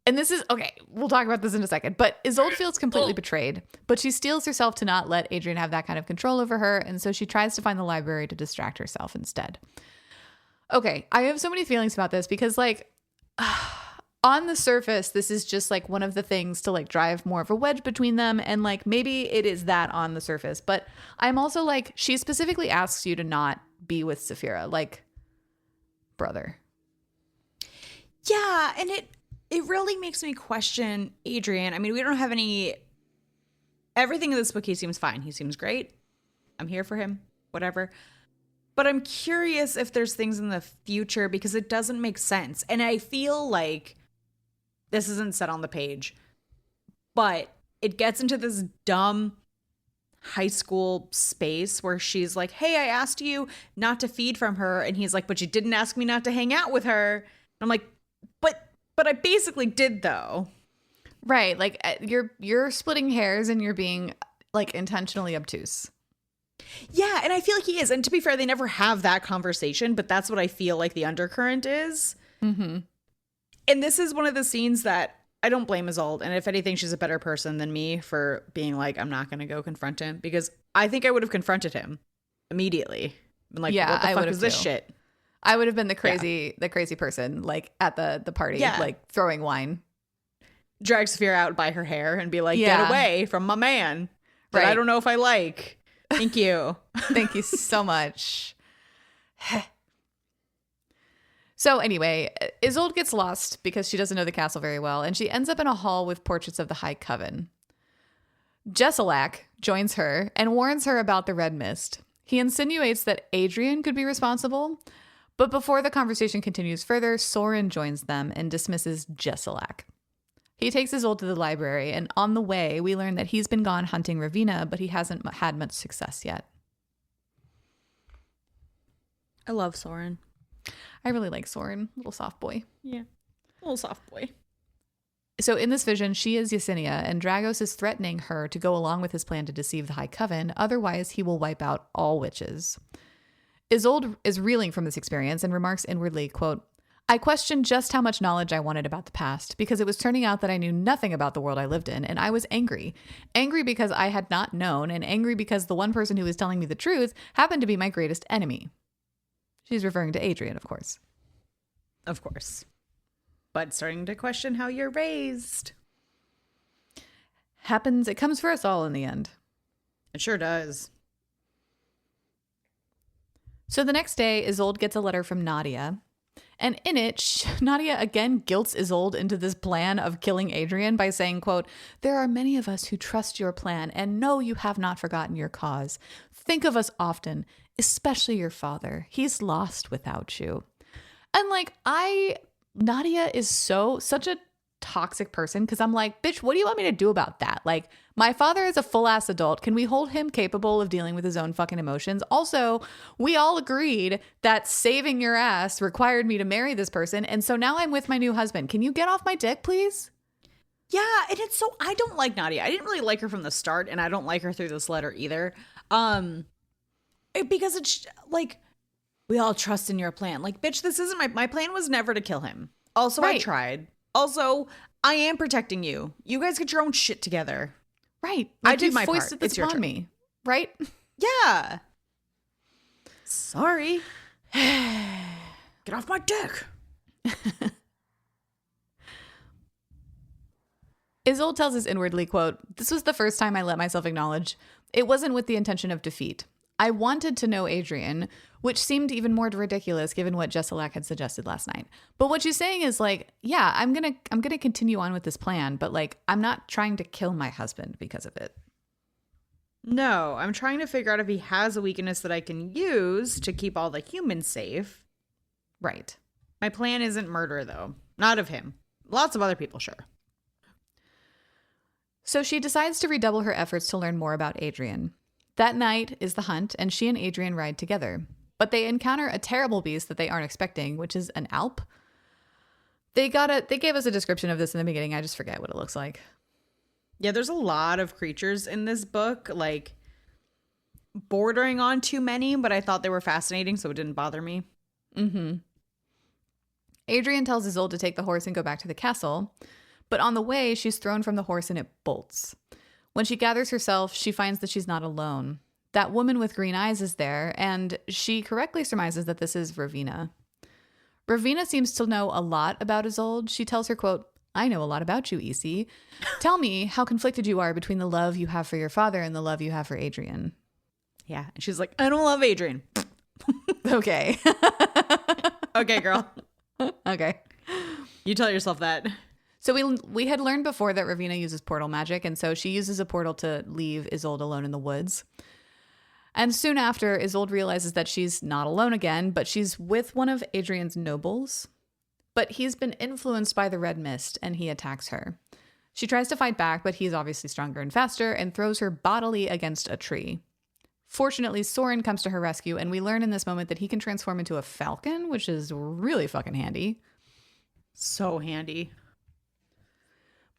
Speaker 1: And this is, okay, we'll talk about this in a second, but Isolde feels completely betrayed, but she steels herself to not let Adrian have that kind of control over her, and so she tries to find the library to distract herself instead. Okay, I have so many feelings about this because, like, on the surface, this is just, like, one of the things to, like, drive more of a wedge between them, and, like, maybe it is that on the surface, but I'm also, like, she specifically asks you to not be with Saphira, like, brother.
Speaker 2: Yeah, and it really makes me question Adrian. I mean, we don't have any... Everything in this book, he seems fine. He seems great. I'm here for him. Whatever. But I'm curious if there's things in the future because it doesn't make sense. And I feel like this isn't set on the page, but it gets into this dumb high school space where she's like, hey, I asked you not to feed from her. And he's like, but you didn't ask me not to hang out with her. And I'm like, but I basically did, though.
Speaker 1: Right. Like, you're splitting hairs and you're being, like, intentionally obtuse.
Speaker 2: Yeah, and I feel like he is. And to be fair, they never have that conversation, but that's what I feel like the undercurrent is.
Speaker 1: Mm-hmm.
Speaker 2: And this is one of the scenes that I don't blame Isolde. And if anything, she's a better person than me for being like, I'm not going to go confront him. Because I think I would have confronted him immediately. Been like,
Speaker 1: yeah,
Speaker 2: what the
Speaker 1: I
Speaker 2: fuck is this
Speaker 1: too.
Speaker 2: shit?
Speaker 1: I would have been the crazy person, like, at the party, like, throwing wine.
Speaker 2: Drag Saphira out by her hair and be like, get away from my man. But I don't know if I like. Thank you.
Speaker 1: Thank you so much. So anyway, Isolde gets lost because she doesn't know the castle very well, and she ends up in a hall with portraits of the High Coven. Jesselac joins her and warns her about the red mist. He insinuates that Adrian could be responsible, but before the conversation continues further, Soren joins them and dismisses Jesselac. He takes Isolde to the library, and on the way, we learn that he's been gone hunting Ravenna, but he hasn't had much success yet.
Speaker 2: I love Soren.
Speaker 1: I really like Soren, little soft boy.
Speaker 2: Yeah, little soft boy.
Speaker 1: So in this vision, she is Yesenia, and Dragos is threatening her to go along with his plan to deceive the High Coven, otherwise he will wipe out all witches. Isolde is reeling from this experience and remarks inwardly, quote, I questioned just how much knowledge I wanted about the past because it was turning out that I knew nothing about the world I lived in, and I was angry. Angry because I had not known, and angry because the one person who was telling me the truth happened to be my greatest enemy. She's referring to Adrian, of course.
Speaker 2: Of course. But starting to question how you're raised.
Speaker 1: It comes for us all in the end.
Speaker 2: It sure does.
Speaker 1: So the next day, Isolde gets a letter from Nadia. And in it, Nadia again guilts Isolde into this plan of killing Adrian by saying, quote, there are many of us who trust your plan and know you have not forgotten your cause. Think of us often, especially your father. He's lost without you. And like, Nadia is such a toxic person because I'm like, bitch, what do you want me to do about that? Like, my father is a full-ass adult. Can we hold him capable of dealing with his own fucking emotions? Also, we all agreed that saving your ass required me to marry this person, and so now I'm with my new husband. Can you get off my dick, please?
Speaker 2: Yeah, and it's so, I don't like Nadia. I didn't really like her from the start, and I don't like her through this letter either. Because it's like, we all trust in your plan. Like, bitch, this isn't my plan was never to kill him. Also, right. I tried. Also, I am protecting you. You guys get your own shit together.
Speaker 1: Right. Like,
Speaker 2: I did my part.
Speaker 1: Foisted this upon me. Right?
Speaker 2: Yeah. Sorry. Get off my dick.
Speaker 1: Isolde tells us inwardly, quote, this was the first time I let myself acknowledge it wasn't with the intention of defeat. I wanted to know Adrian, which seemed even more ridiculous given what Jesselac had suggested last night. But what she's saying is like, yeah, I'm gonna continue on with this plan, but like, I'm not trying to kill my husband because of it.
Speaker 2: No, I'm trying to figure out if he has a weakness that I can use to keep all the humans safe.
Speaker 1: Right.
Speaker 2: My plan isn't murder, though. Not of him. Lots of other people, sure.
Speaker 1: So she decides to redouble her efforts to learn more about Adrian. That night is the hunt, and she and Adrian ride together. But they encounter a terrible beast that they aren't expecting, which is an Alp. They gave us a description of this in the beginning. I just forget what it looks like.
Speaker 2: Yeah, there's a lot of creatures in this book, like bordering on too many, but I thought they were fascinating, so it didn't bother me.
Speaker 1: Mm-hmm. Adrian tells Isolde to take the horse and go back to the castle, But on the way, she's thrown from the horse and it bolts. When she gathers herself, she finds that she's not alone. That woman with green eyes is there, and she correctly surmises that this is Ravina. Ravina seems to know a lot about Isolde. She tells her, quote, I know a lot about you, Isi. Tell me how conflicted you are between the love you have for your father and the love you have for Adrian.
Speaker 2: Yeah. And she's like, I don't love Adrian.
Speaker 1: Okay.
Speaker 2: Okay, girl.
Speaker 1: Okay.
Speaker 2: You tell yourself that.
Speaker 1: So we had learned before that Ravina uses portal magic, and so she uses a portal to leave Isolde alone in the woods. And soon after, Isolde realizes that she's not alone again, but she's with one of Adrian's nobles. But he's been influenced by the red mist, and he attacks her. She tries to fight back, but he's obviously stronger and faster, and throws her bodily against a tree. Fortunately, Soren comes to her rescue, and we learn in this moment that he can transform into a falcon, which is really fucking handy.
Speaker 2: So handy.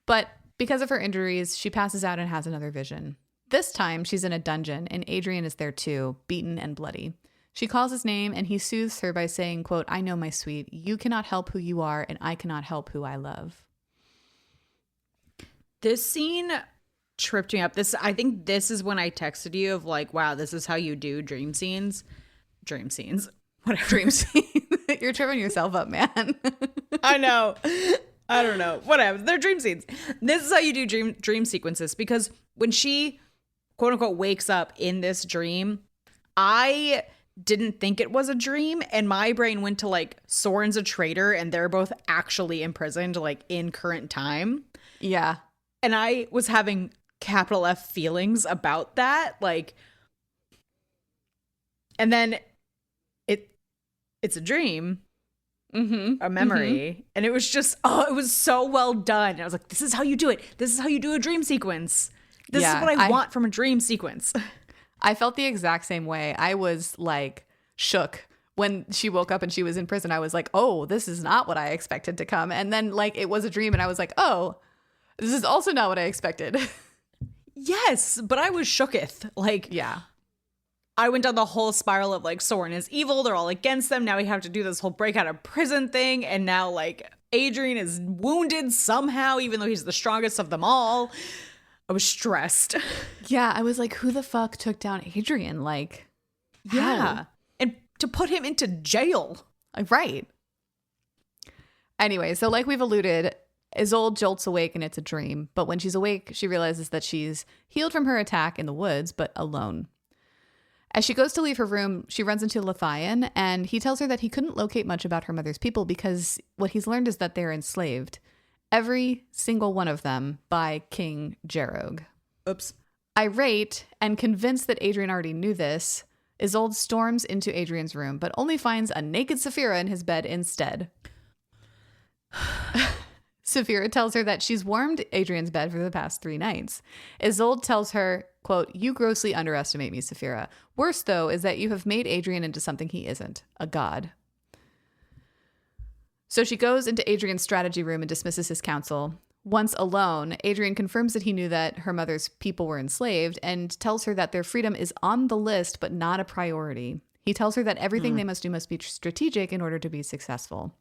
Speaker 1: But because of her injuries, she passes out and has another vision. This time, she's in a dungeon, and Adrian is there too, beaten and bloody. She calls his name, and he soothes her by saying, quote, I know, my sweet, you cannot help who you are, and I cannot help who I love.
Speaker 2: This scene tripped me up. I think this is when I texted you of like, wow, this is how you do dream scenes. Dream scenes. Whatever.
Speaker 1: Dream scene. You're tripping yourself up, man.
Speaker 2: I know. I don't know. Whatever. They're dream scenes. This is how you do dream sequences, because when she, quote unquote, wakes up in this dream, I didn't think it was a dream, and my brain went to like Soren's a traitor and they're both actually imprisoned like in current time.
Speaker 1: Yeah.
Speaker 2: And I was having capital F feelings about that, like, and then it's a dream. A memory. And it was just, it was so well done. And I was like, this is how you do it. This is how you do a dream sequence. This is what I want from a dream sequence.
Speaker 1: I felt the exact same way. I was like shook when she woke up and she was in prison. I was like, oh, this is not what I expected to come. And then like it was a dream and I was like, oh, this is also not what I expected.
Speaker 2: Yes, but I was shooketh. Like,
Speaker 1: yeah.
Speaker 2: I went down the whole spiral of like Soren is evil. They're all against them. Now we have to do this whole break out of prison thing. And now like Adrian is wounded somehow, even though he's the strongest of them all. I was stressed.
Speaker 1: Yeah. I was like, who the fuck took down Adrian? Like,
Speaker 2: yeah.
Speaker 1: how?
Speaker 2: And to put him into jail.
Speaker 1: Right. Anyway, so like we've alluded, Isolde jolts awake and it's a dream. But when she's awake, she realizes that she's healed from her attack in the woods, but alone. As she goes to leave her room, she runs into Lothian, and he tells her that he couldn't locate much about her mother's people because what he's learned is that they're enslaved. Every single one of them by King Jarog.
Speaker 2: Oops.
Speaker 1: Irate and convinced that Adrian already knew this, Isolde storms into Adrian's room, but only finds a naked Saphira in his bed instead. Saphira tells her that she's warmed Adrian's bed for the past 3 nights. Isolde tells her, quote, you grossly underestimate me, Saphira. Worse, though, is that you have made Adrian into something he isn't, a god. So she goes into Adrian's strategy room and dismisses his counsel. Once alone, Adrian confirms that he knew that her mother's people were enslaved and tells her that their freedom is on the list but not a priority. He tells her that everything they must do must be strategic in order to be successful.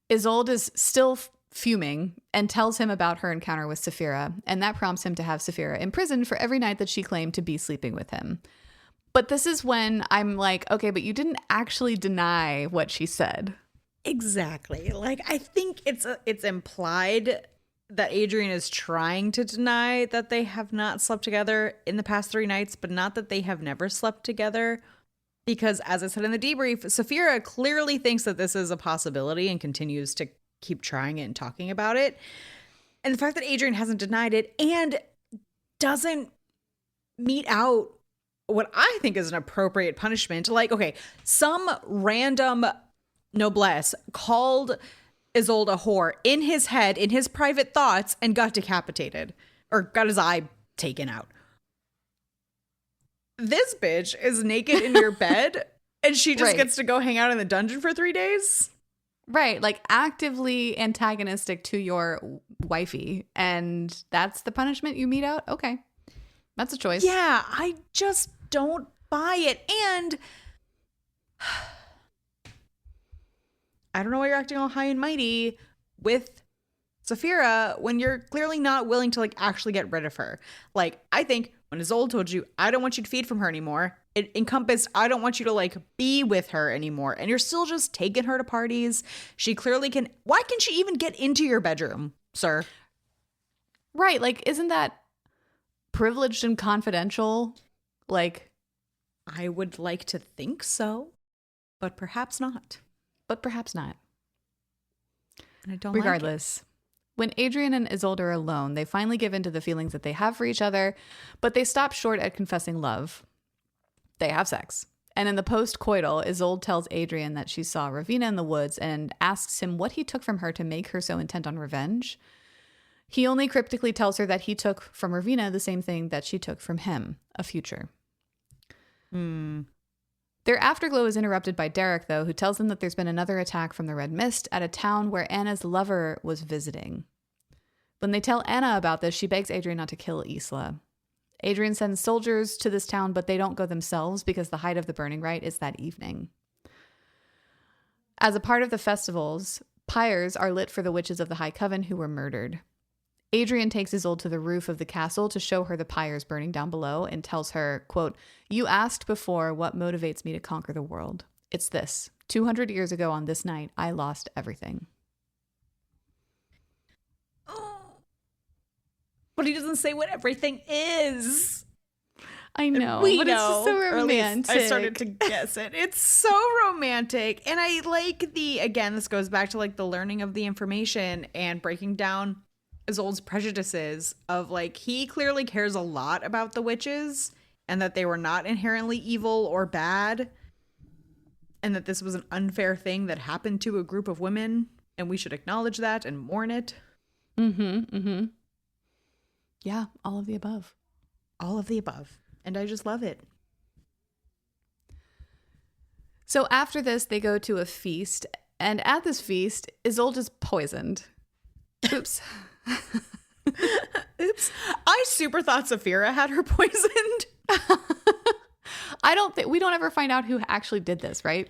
Speaker 1: Isolde is still fuming and tells him about her encounter with Saphira, and that prompts him to have Saphira imprisoned for every night that she claimed to be sleeping with him. But this is when I'm like, okay, but you didn't actually deny what she said.
Speaker 2: Exactly. Like, I think it's implied that Adrian is trying to deny that they have not slept together in the past 3 nights, but not that they have never slept together. Because as I said in the debrief, Saphira clearly thinks that this is a possibility and continues to keep trying it and talking about it. And the fact that Adrian hasn't denied it and doesn't mete out what I think is an appropriate punishment. Like, okay, some random noblesse called Isolde a whore in his head, in his private thoughts, and got decapitated or got his eye taken out. This bitch is naked in your bed and she just gets to go hang out in the dungeon for 3 days.
Speaker 1: Right. Like actively antagonistic to your wifey. And that's the punishment you mete out? Okay. That's a choice.
Speaker 2: Yeah. I just don't buy it. And I don't know why you're acting all high and mighty with Saphira when you're clearly not willing to like actually get rid of her. Like, I think when Isolde told you, I don't want you to feed from her anymore, it encompassed, I don't want you to like be with her anymore. And you're still just taking her to parties. She clearly can. Why can she even get into your bedroom, sir?
Speaker 1: Right. Like, isn't that privileged and confidential? Like,
Speaker 2: I would like to think so, but perhaps not.
Speaker 1: But perhaps not.
Speaker 2: And I don't
Speaker 1: Regardless.
Speaker 2: Like it.
Speaker 1: When Adrian and Isolde are alone, they finally give in to the feelings that they have for each other, but they stop short at confessing love. They have sex. And in the post-coital, Isolde tells Adrian that she saw Ravina in the woods and asks him what he took from her to make her so intent on revenge. He only cryptically tells her that he took from Ravina the same thing that she took from him, a future. Their afterglow is interrupted by Derek, though, who tells them that there's been another attack from the Red Mist at a town where Anna's lover was visiting. When they tell Anna about this, she begs Adrian not to kill Isla. Adrian sends soldiers to this town, but they don't go themselves because the height of the burning rite is that evening. As a part of the festivals, pyres are lit for the witches of the High Coven who were murdered. Adrian takes Isolde to the roof of the castle to show her the pyres burning down below and tells her, quote, "You asked before what motivates me to conquer the world. It's this. 200 years ago on this night, I lost everything."
Speaker 2: Oh. But he doesn't say what everything is.
Speaker 1: I know,
Speaker 2: we
Speaker 1: but
Speaker 2: know,
Speaker 1: it's just so romantic.
Speaker 2: I started to guess it. It's so romantic. And I like again, this goes back to like the learning of the information and breaking down Isolde's prejudices of like, he clearly cares a lot about the witches and that they were not inherently evil or bad and that this was an unfair thing that happened to a group of women and we should acknowledge that and mourn it.
Speaker 1: Yeah, all of the above.
Speaker 2: All of the above. And I just love it.
Speaker 1: So after this, they go to a feast, and at this feast, Isolde is poisoned. Oops.
Speaker 2: Oops. I super thought Saphira had her poisoned.
Speaker 1: We don't ever find out who actually did this, right?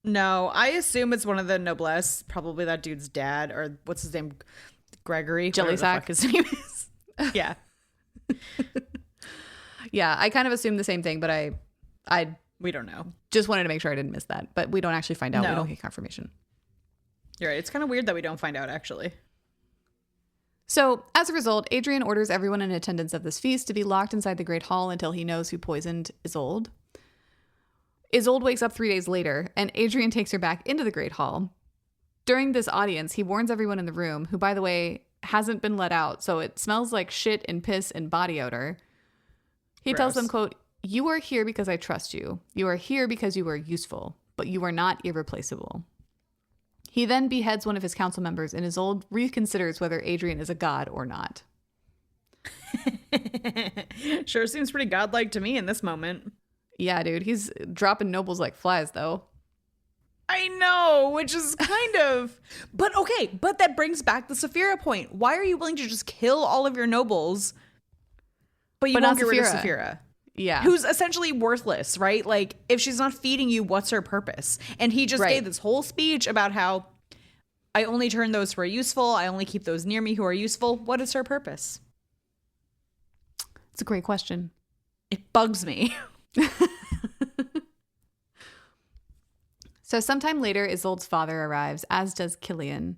Speaker 2: No, I assume it's one of the noblesse, probably that dude's dad, or what's his name? Gregory.
Speaker 1: Jellysack.
Speaker 2: His name is. Yeah.
Speaker 1: Yeah, I kind of assumed the same thing, but
Speaker 2: we don't know.
Speaker 1: Just wanted to make sure I didn't miss that. But we don't actually find out.
Speaker 2: No.
Speaker 1: We don't get confirmation.
Speaker 2: You're right. It's kind of weird that we don't find out, actually.
Speaker 1: So, as a result, Adrian orders everyone in attendance of this feast to be locked inside the Great Hall until he knows who poisoned Isolde. Isolde wakes up 3 days later, and Adrian takes her back into the Great Hall. During this audience, he warns everyone in the room, who, by the way, hasn't been let out, so it smells like shit and piss and body odor. He
Speaker 2: Gross.
Speaker 1: tells them, quote, "You are here because I trust you. You are here because you are useful, but you are not irreplaceable." He then beheads one of his council members, and Isolde reconsiders whether Adrian is a god or not.
Speaker 2: Sure seems pretty godlike to me in this moment.
Speaker 1: Yeah, dude. He's dropping nobles like flies, though.
Speaker 2: I know, which is kind of... But okay, but that brings back the Saphira point. Why are you willing to just kill all of your nobles, but you won't get rid of Saphira?
Speaker 1: Yeah.
Speaker 2: Who's essentially worthless, right? Like, if she's not feeding you, what's her purpose? And he just gave this whole speech about how I only turn those who are useful. I only keep those near me who are useful. What is her purpose?
Speaker 1: It's a great question.
Speaker 2: It bugs me.
Speaker 1: So sometime later, Isolde's father arrives, as does Killian.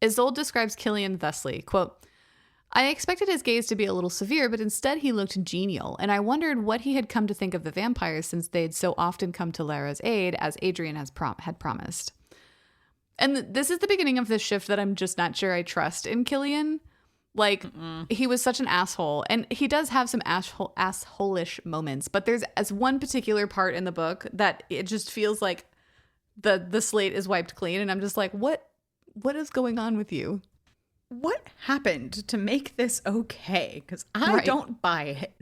Speaker 1: Isolde describes Killian thusly, quote, "I expected his gaze to be a little severe, but instead he looked genial, and I wondered what he had come to think of the vampires since they'd so often come to Lara's aid, as Adrian had promised." And this is the beginning of this shift that I'm just not sure I trust in Killian. Like, he was such an asshole, and he does have some asshole-ish moments, but there's as one particular part in the book that it just feels like the slate is wiped clean, and I'm just like, what is going on with you?
Speaker 2: What happened to make this okay? Because I don't buy it.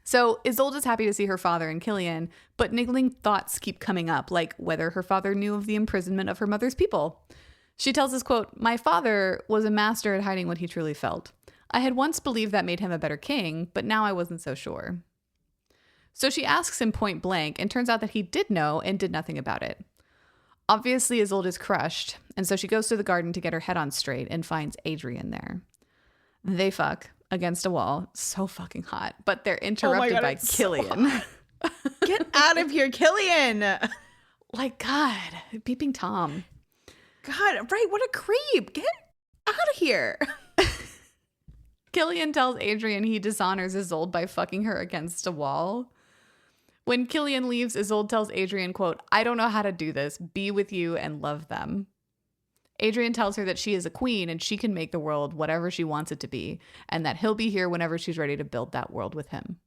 Speaker 1: So Isolde is happy to see her father and Killian, but niggling thoughts keep coming up, like whether her father knew of the imprisonment of her mother's people. She tells us, quote, "My father was a master at hiding what he truly felt. I had once believed that made him a better king, but now I wasn't so sure." So she asks him point blank, and turns out that he did know and did nothing about it. Obviously, Isolde is crushed, and so she goes to the garden to get her head on straight and finds Adrian there. They fuck against a wall. So fucking hot. But they're interrupted by Killian.
Speaker 2: So get out of here, Killian.
Speaker 1: Like, God, beeping Tom.
Speaker 2: God, right, what a creep. Get out of here.
Speaker 1: Killian tells Adrian he dishonors Isolde by fucking her against a wall. When Killian leaves, Isolde tells Adrian, quote, "I don't know how to do this. Be with you and love them." Adrian tells her that she is a queen and she can make the world whatever she wants it to be, and that he'll be here whenever she's ready to build that world with him.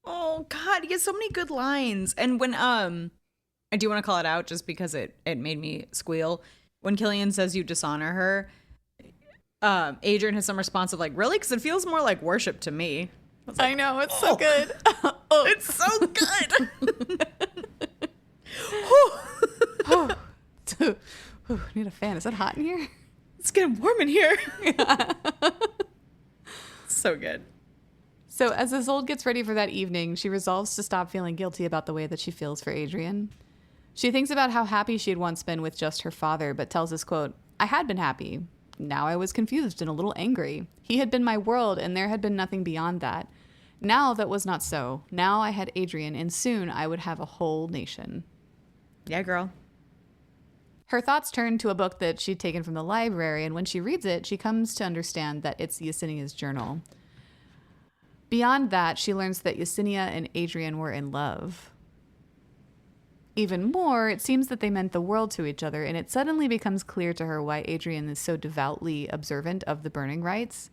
Speaker 2: Oh, God, he has so many good lines. And when, I do want to call it out just because it made me squeal. When Killian says you dishonor her, Adrian has some response of like, really? Because it feels more like worship to me.
Speaker 1: I know, it's so good.
Speaker 2: Oh, it's so good.
Speaker 1: I need a fan. Is it hot in here?
Speaker 2: It's getting warm in here. So good.
Speaker 1: So as Isolde gets ready for that evening, she resolves to stop feeling guilty about the way that she feels for Adrian. She thinks about how happy she had once been with just her father, but tells us, quote, "I had been happy. Now I was confused and a little angry. He had been my world, and there had been nothing beyond that. Now that was not so. Now I had Adrian, and soon I would have a whole nation."
Speaker 2: Yeah, girl.
Speaker 1: Her thoughts turn to a book that she'd taken from the library, and when she reads it, she comes to understand that it's Yesenia's journal. Beyond that, she learns that Yesenia and Adrian were in love. Even more, it seems that they meant the world to each other, and it suddenly becomes clear to her why Adrian is so devoutly observant of the burning rites.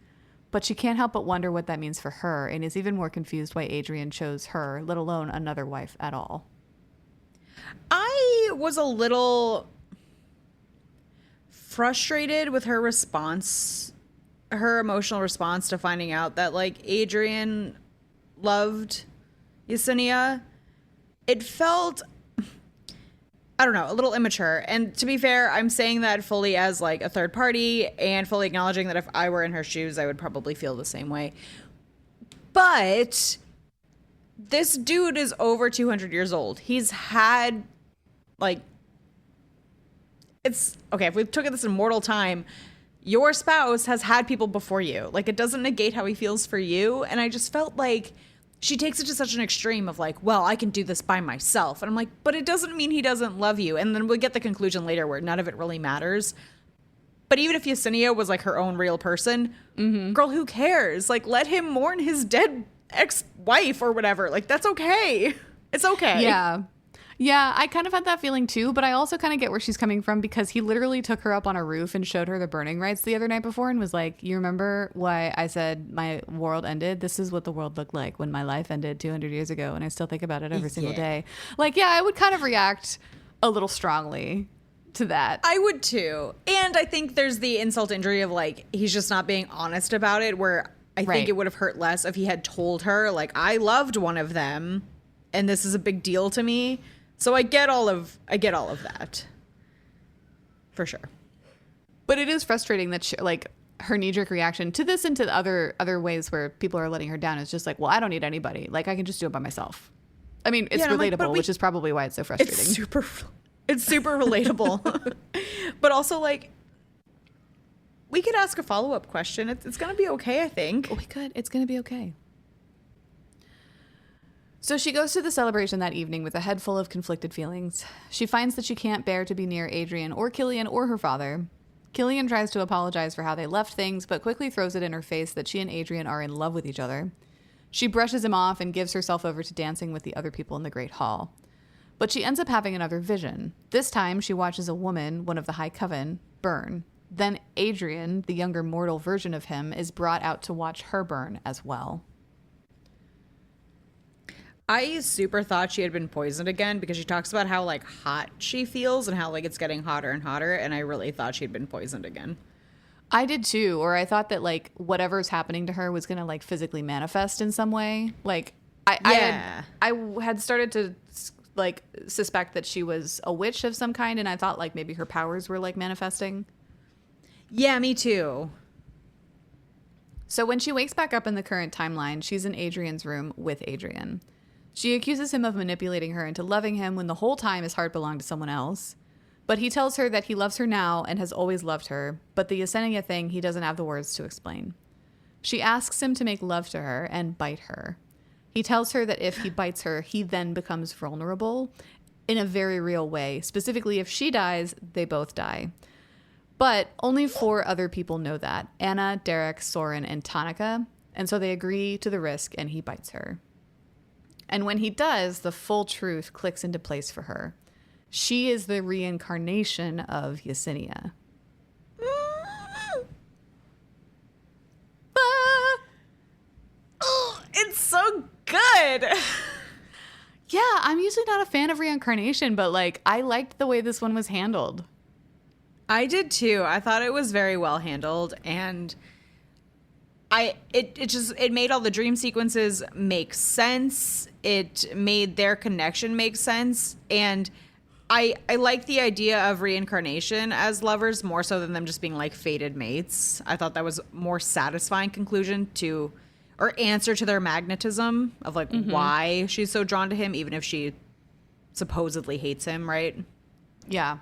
Speaker 1: But she can't help but wonder what that means for her, and is even more confused why Adrian chose her, let alone another wife at all.
Speaker 2: I was a little frustrated with her response, her emotional response to finding out that, like, Adrian loved Yesenia. It felt, I don't know, a little immature. And to be fair, I'm saying that fully as like a third party and fully acknowledging that if I were in her shoes, I would probably feel the same way. But this dude is over 200 years old. He's had, like, it's okay. If we took this in mortal time, your spouse has had people before you. Like, it doesn't negate how he feels for you. And I just felt like she takes it to such an extreme of like, well, I can do this by myself. And I'm like, but it doesn't mean he doesn't love you. And then we'll get the conclusion later where none of it really matters. But even if Yesenia was like her own real person, girl, who cares? Like, let him mourn his dead ex-wife or whatever. Like, that's okay. It's okay.
Speaker 1: Yeah. Yeah, I kind of had that feeling too, but I also kind of get where she's coming from because he literally took her up on a roof and showed her the burning rites the other night before and was like, "You remember why I said my world ended? This is what the world looked like when my life ended 200 years ago, and I still think about it every single day." Like, yeah, I would kind of react a little strongly to that.
Speaker 2: I would too. And I think there's the insult injury of like, he's just not being honest about it, where I think it would have hurt less if he had told her, like, I loved one of them and this is a big deal to me. So I get all of that, for sure.
Speaker 1: But it is frustrating that she, like, her knee-jerk reaction to this and to the other ways where people are letting her down is just like, well, I don't need anybody. Like, I can just do it by myself. I mean, it's relatable, like, which is probably why it's so frustrating.
Speaker 2: It's super relatable. But also, like, we could ask a follow-up question. It's going to be okay, I think.
Speaker 1: We could. It's going to be okay. So she goes to the celebration that evening with a head full of conflicted feelings. She finds that she can't bear to be near Adrian or Killian or her father. Killian tries to apologize for how they left things, but quickly throws it in her face that she and Adrian are in love with each other. She brushes him off and gives herself over to dancing with the other people in the Great Hall. But she ends up having another vision. This time, she watches a woman, one of the High Coven, burn. Then Adrian, the younger mortal version of him, is brought out to watch her burn as well.
Speaker 2: I super thought she had been poisoned again because she talks about how, like, hot she feels and how, like, it's getting hotter and hotter. And I really thought she'd been poisoned again.
Speaker 1: I did too. Or I thought that, like, whatever's happening to her was going to, like, physically manifest in some way. Like, I had started to, like, suspect that she was a witch of some kind. And I thought, like, maybe her powers were, like, manifesting.
Speaker 2: Yeah, me too.
Speaker 1: So when she wakes back up in the current timeline, she's in Adrian's room with Adrian. She accuses him of manipulating her into loving him when the whole time his heart belonged to someone else. But he tells her that he loves her now and has always loved her, but the Yesenia thing he doesn't have the words to explain. She asks him to make love to her and bite her. He tells her that if he bites her, he then becomes vulnerable in a very real way. Specifically, if she dies, they both die. But only 4 other people know that: Anna, Derek, Soren, and Tanaka. And so they agree to the risk and he bites her. And when he does, the full truth clicks into place for her. She is the reincarnation of Yesenia.
Speaker 2: Oh, it's so good.
Speaker 1: Yeah, I'm usually not a fan of reincarnation, but like I liked the way this one was handled.
Speaker 2: I did too. I thought it was very well handled, and it made all the dream sequences make sense. It made their connection make sense, and I like the idea of reincarnation as lovers more so than them just being like fated mates. I thought that was more satisfying conclusion to, or answer to their magnetism of like why she's so drawn to him, even if she supposedly hates him, right?
Speaker 1: Yeah.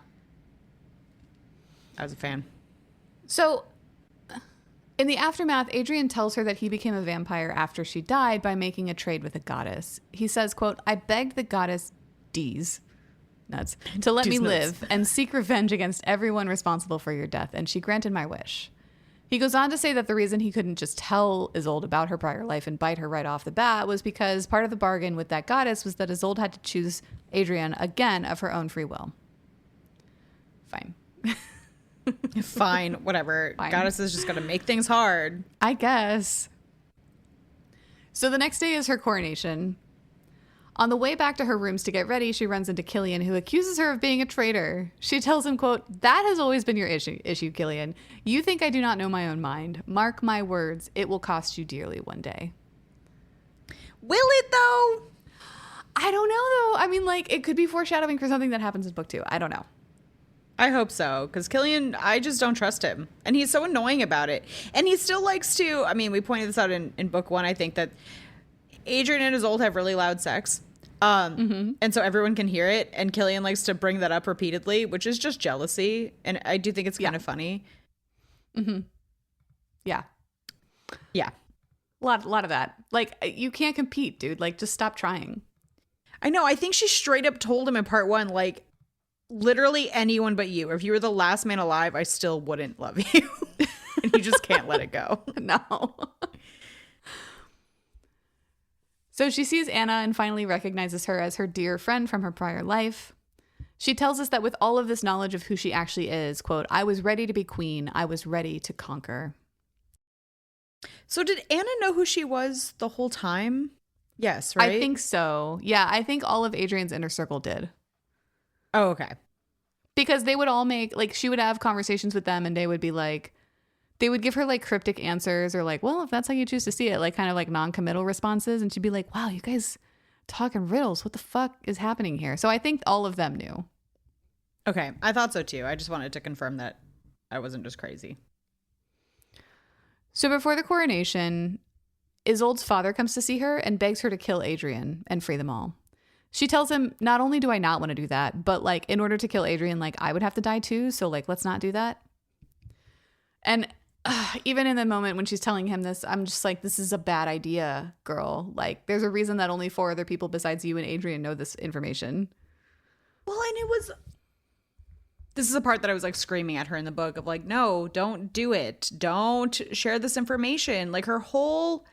Speaker 2: I was a fan.
Speaker 1: So, in the aftermath, Adrian tells her that he became a vampire after she died by making a trade with a goddess. He says, quote, "I begged the goddess D's nuts to let me live and seek revenge against everyone responsible for your death, and she granted my wish." He goes on to say that the reason he couldn't just tell Isolde about her prior life and bite her right off the bat was because part of the bargain with that goddess was that Isolde had to choose Adrian again of her own free will. Fine.
Speaker 2: Fine, whatever.
Speaker 1: Fine.
Speaker 2: Goddess is just going to make things hard.
Speaker 1: I guess. So the next day is her coronation. On the way back to her rooms to get ready, she runs into Killian, who accuses her of being a traitor. She tells him, quote, "That has always been your issue, Killian. You think I do not know my own mind. Mark my words, it will cost you dearly one day."
Speaker 2: Will it, though?
Speaker 1: I don't know, though. I mean, like, it could be foreshadowing for something that happens in book 2. I don't know.
Speaker 2: I hope so, because Killian, I just don't trust him. And he's so annoying about it. And he still likes to, I mean, we pointed this out in book 1, I think, that Adrian and Isolde have really loud sex. And so everyone can hear it. And Killian likes to bring that up repeatedly, which is just jealousy. And I do think it's kind of funny.
Speaker 1: Yeah.
Speaker 2: Yeah.
Speaker 1: A lot of that. Like, you can't compete, dude. Like, just stop trying.
Speaker 2: I know. I think she straight up told him in part 1, like, literally anyone but you. If you were the last man alive, I still wouldn't love you. And you just can't let it go.
Speaker 1: No. So she sees Anna and finally recognizes her as her dear friend from her prior life. She tells us that with all of this knowledge of who she actually is, quote, "I was ready to be queen. I was ready to conquer."
Speaker 2: So did Anna know who she was the whole time? Yes, right?
Speaker 1: I think so. Yeah, I think all of Adrian's inner circle did.
Speaker 2: Oh, okay.
Speaker 1: Because they would all make, like, she would have conversations with them and they would be like, they would give her like cryptic answers or like, well, if that's how you choose to see it, like kind of like non-committal responses. And she'd be like, wow, you guys talking riddles. What the fuck is happening here? So I think all of them knew.
Speaker 2: Okay. I thought so too. I just wanted to confirm that I wasn't just crazy.
Speaker 1: So before the coronation, Isolde's father comes to see her and begs her to kill Adrian and free them all. She tells him, not only do I not want to do that, but like in order to kill Adrian, like I would have to die too. So like, let's not do that. And even in the moment when she's telling him this, I'm just like, this is a bad idea, girl. Like there's a reason that only 4 other people besides you and Adrian know this information.
Speaker 2: Well, and this is a part that I was like screaming at her in the book of like, no, don't do it. Don't share this information. Like her whole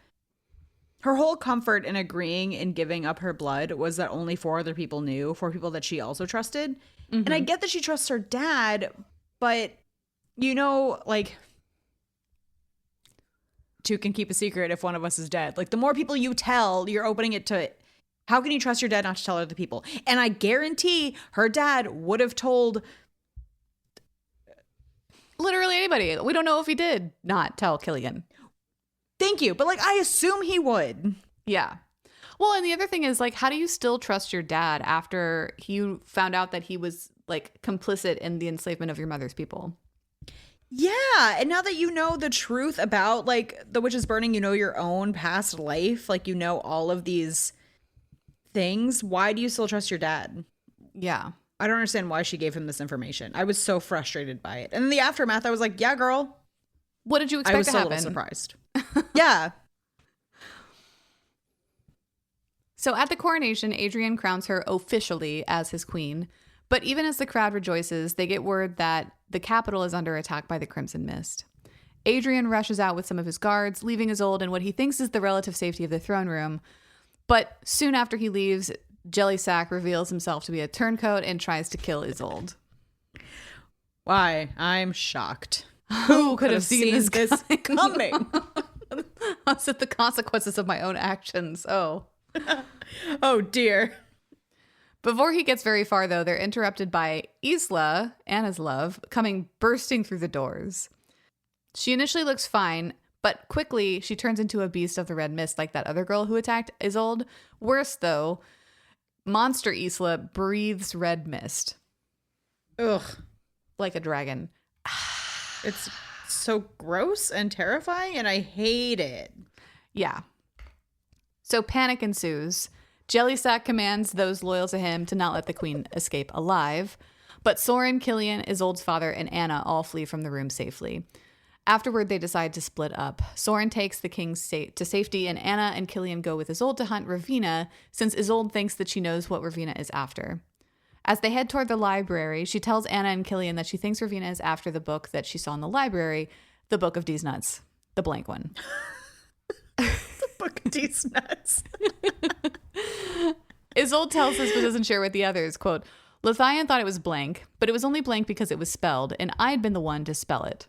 Speaker 2: comfort in agreeing and giving up her blood was that only 4 other people knew, 4 people that she also trusted. And I get that she trusts her dad, but you know, like 2 can keep a secret if one of us is dead. Like the more people you tell, you're opening it to, how can you trust your dad not to tell other people? And I guarantee her dad would have told
Speaker 1: literally anybody. We don't know if he did not tell Killian.
Speaker 2: Thank you. But like, I assume he would.
Speaker 1: Yeah. Well, and the other thing is like, how do you still trust your dad after you found out that he was like complicit in the enslavement of your mother's people?
Speaker 2: Yeah. And now that you know the truth about like the witch's burning, you know your own past life, like you know all of these things, why do you still trust your dad?
Speaker 1: Yeah.
Speaker 2: I don't understand why she gave him this information. I was so frustrated by it. And in the aftermath, I was like, yeah, girl.
Speaker 1: What did you
Speaker 2: I
Speaker 1: expect
Speaker 2: was
Speaker 1: to
Speaker 2: so a
Speaker 1: happen?
Speaker 2: little surprised. Yeah.
Speaker 1: So at the coronation, Adrian crowns her officially as his queen. But even as the crowd rejoices, they get word that the capital is under attack by the Crimson Mist. Adrian rushes out with some of his guards, leaving Isolde in what he thinks is the relative safety of the throne room. But soon after he leaves, Jellysack reveals himself to be a turncoat and tries to kill Isolde.
Speaker 2: Why? I'm shocked.
Speaker 1: Who could have seen this
Speaker 2: coming?
Speaker 1: I'll set the consequences of my own actions. Oh.
Speaker 2: Oh, dear.
Speaker 1: Before he gets very far, though, they're interrupted by Isla, Anna's love, coming bursting through the doors. She initially looks fine, but quickly she turns into a beast of the red mist like that other girl who attacked Isolde. Worse, though, Monster Isla breathes red mist.
Speaker 2: Ugh.
Speaker 1: Like a dragon.
Speaker 2: It's so gross and terrifying, and I hate it.
Speaker 1: Yeah. So panic ensues. Jellysack commands those loyal to him to not let the queen escape alive. But Soren, Killian, Isolde's father, and Anna all flee from the room safely. Afterward, they decide to split up. Soren takes the king to safety, and Anna and Killian go with Isolde to hunt Ravina, since Isolde thinks that she knows what Ravina is after. As they head toward the library, she tells Anna and Killian that she thinks Ravina is after the book that she saw in the library, the Book of These Nuts, the blank one.
Speaker 2: The Book of These Nuts.
Speaker 1: Isolde tells us but doesn't share with the others, quote, Lothian thought it was blank, but it was only blank because it was spelled, and I'd been the one to spell it.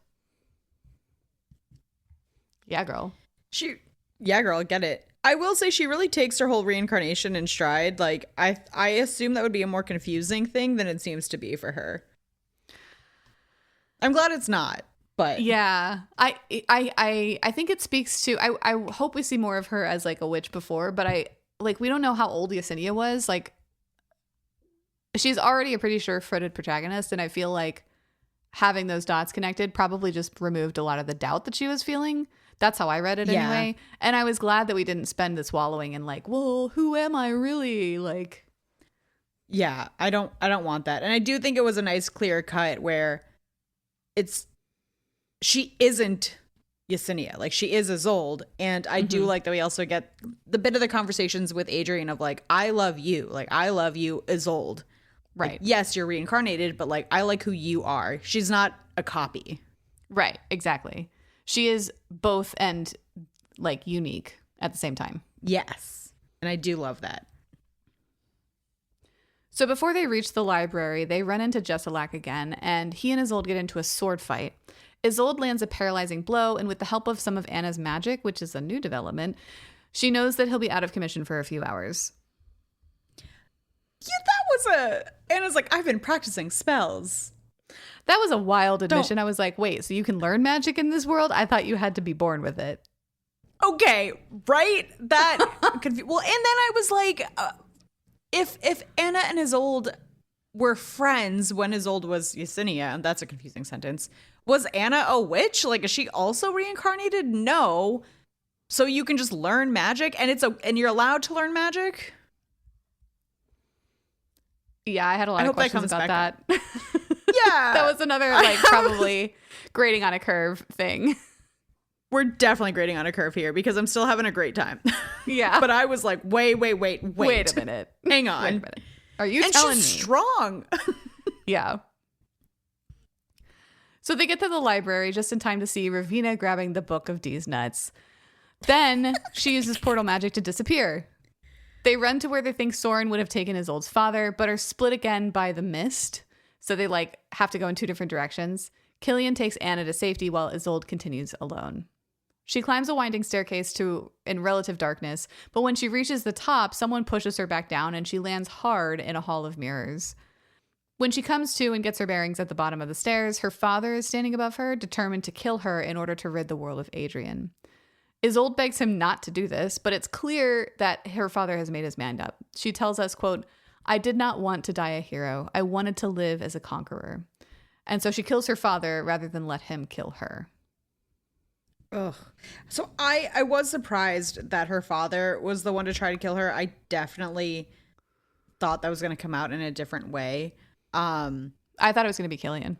Speaker 1: Yeah, girl.
Speaker 2: Yeah, girl, get it. I will say she really takes her whole reincarnation in stride. Like, I assume that would be a more confusing thing than it seems to be for her. I'm glad it's not, but
Speaker 1: yeah, I think it speaks to. I hope we see more of her as like a witch before, but we don't know how old Yesenia was. Like, she's already a pretty sure-footed protagonist, and I feel like having those dots connected probably just removed a lot of the doubt that she was feeling. That's how I read it anyway. And I was glad that we didn't spend this wallowing in like, well, who am I really? Like,
Speaker 2: yeah, I don't want that. And I do think it was a nice clear cut where she isn't Yesenia. Like, she is Isolde. And I do like that we also get the bit of the conversations with Adrian of like, I love you. Like, I love you, Isolde.
Speaker 1: Right.
Speaker 2: Like, yes, you're reincarnated, but like, I like who you are. She's not a copy.
Speaker 1: Right. Exactly. She is both and like unique at the same time.
Speaker 2: Yes. And I do love that.
Speaker 1: So before they reach the library, they run into Jesselak again, and he and Isolde get into a sword fight. Isolde lands a paralyzing blow, and with the help of some of Anna's magic, which is a new development, she knows that he'll be out of commission for a few hours.
Speaker 2: Yeah, Anna's like, I've been practicing spells.
Speaker 1: That was a wild admission. I was like, wait, so you can learn magic in this world? I thought you had to be born with it.
Speaker 2: Okay, right? That well, and then I was like, if Anna and Isolde were friends when Isolde was Yesenia, and that's a confusing sentence, was Anna a witch? Like, is she also reincarnated? No. So you can just learn magic, and you're allowed to learn magic?
Speaker 1: Yeah, I had a lot of questions about that.
Speaker 2: Yeah.
Speaker 1: That was another, like, probably grading on a curve thing.
Speaker 2: We're definitely grading on a curve here because I'm still having a great time.
Speaker 1: Yeah.
Speaker 2: But I was like, wait
Speaker 1: a minute.
Speaker 2: Hang on.
Speaker 1: Wait a minute. Are you
Speaker 2: and
Speaker 1: telling
Speaker 2: she's
Speaker 1: me?
Speaker 2: Strong.
Speaker 1: Yeah. So they get to the library just in time to see Ravina grabbing the Book of These Nuts. Then she uses portal magic to disappear. They run to where they think Soren would have taken Isolde's father, but are split again by the mist. So they like have to go in two different directions. Killian takes Anna to safety while Isolde continues alone. She climbs a winding staircase in relative darkness, but when she reaches the top, someone pushes her back down and she lands hard in a hall of mirrors. When she comes to and gets her bearings at the bottom of the stairs, her father is standing above her, determined to kill her in order to rid the world of Adrian. Isolde begs him not to do this, but it's clear that her father has made his mind up. She tells us, quote, I did not want to die a hero. I wanted to live as a conqueror. And so she kills her father rather than let him kill her.
Speaker 2: Ugh. So I was surprised that her father was the one to try to kill her. I definitely thought that was going to come out in a different way.
Speaker 1: I thought it was going to be Killian.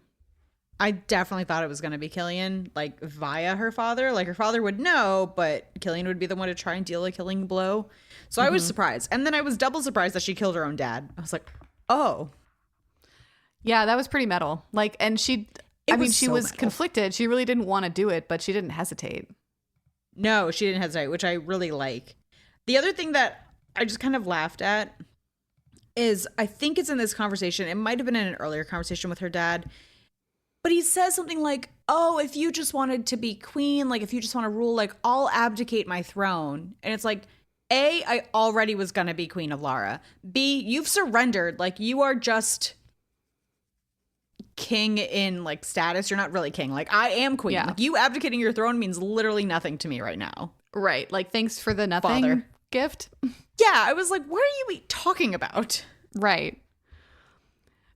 Speaker 2: I definitely thought it was going to be Killian, like via her father. Like her father would know, but Killian would be the one to try and deal a killing blow. So I was surprised. And then I was double surprised that she killed her own dad. I was like, oh.
Speaker 1: Yeah, that was pretty metal. Like, and she was
Speaker 2: metal.
Speaker 1: conflicted. She really didn't want to do it, but she didn't hesitate.
Speaker 2: No, she didn't hesitate, which I really like. The other thing that I just kind of laughed at is, I think it's in this conversation. It might have been in an earlier conversation with her dad. But he says something like, oh, if you just wanted to be queen, like if you just want to rule, like I'll abdicate my throne. And it's like, A, I already was going to be queen of Lara. B, you've surrendered. Like you are just king in like status. You're not really king. Like I am queen.
Speaker 1: Yeah.
Speaker 2: Like you abdicating your throne means literally nothing to me right now.
Speaker 1: Right. Like, thanks for the nothing
Speaker 2: Father.
Speaker 1: gift.
Speaker 2: Yeah. I was like, what are you talking about?
Speaker 1: Right.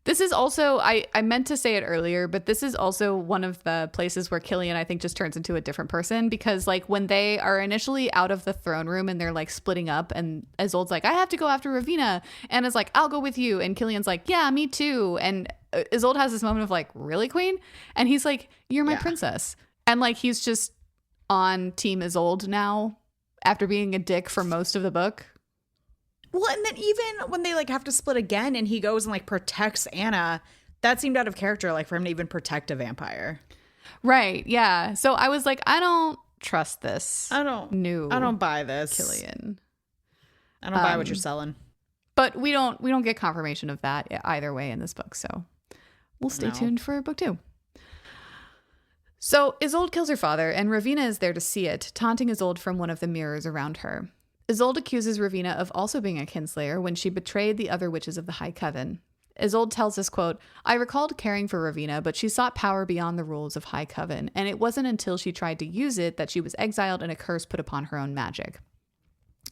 Speaker 1: This is also, I meant to say it earlier, but this is also one of the places where Killian, I think, just turns into a different person, because like when they are initially out of the throne room and they're like splitting up, and Isolde's like, I have to go after Ravina, and is like, I'll go with you, and Killian's like, yeah, me too, and Isolde has this moment of like, really, queen? And he's like, you're my princess, and like he's just on team Isolde now after being a dick for most of the book.
Speaker 2: Well, and then even when they like have to split again and he goes and like protects Anna, that seemed out of character, like for him to even protect a vampire.
Speaker 1: Right. Yeah. So I was like, I don't trust this.
Speaker 2: I don't buy this.
Speaker 1: Killian.
Speaker 2: I don't buy what you're selling.
Speaker 1: But we don't get confirmation of that either way in this book. So we'll stay tuned for book 2. So Isolde kills her father, and Ravina is there to see it, taunting Isolde from one of the mirrors around her. Isolde accuses Ravina of also being a kinslayer when she betrayed the other witches of the High Coven. Isolde tells us, quote, I recalled caring for Ravina, but she sought power beyond the rules of High Coven, and it wasn't until she tried to use it that she was exiled and a curse put upon her own magic.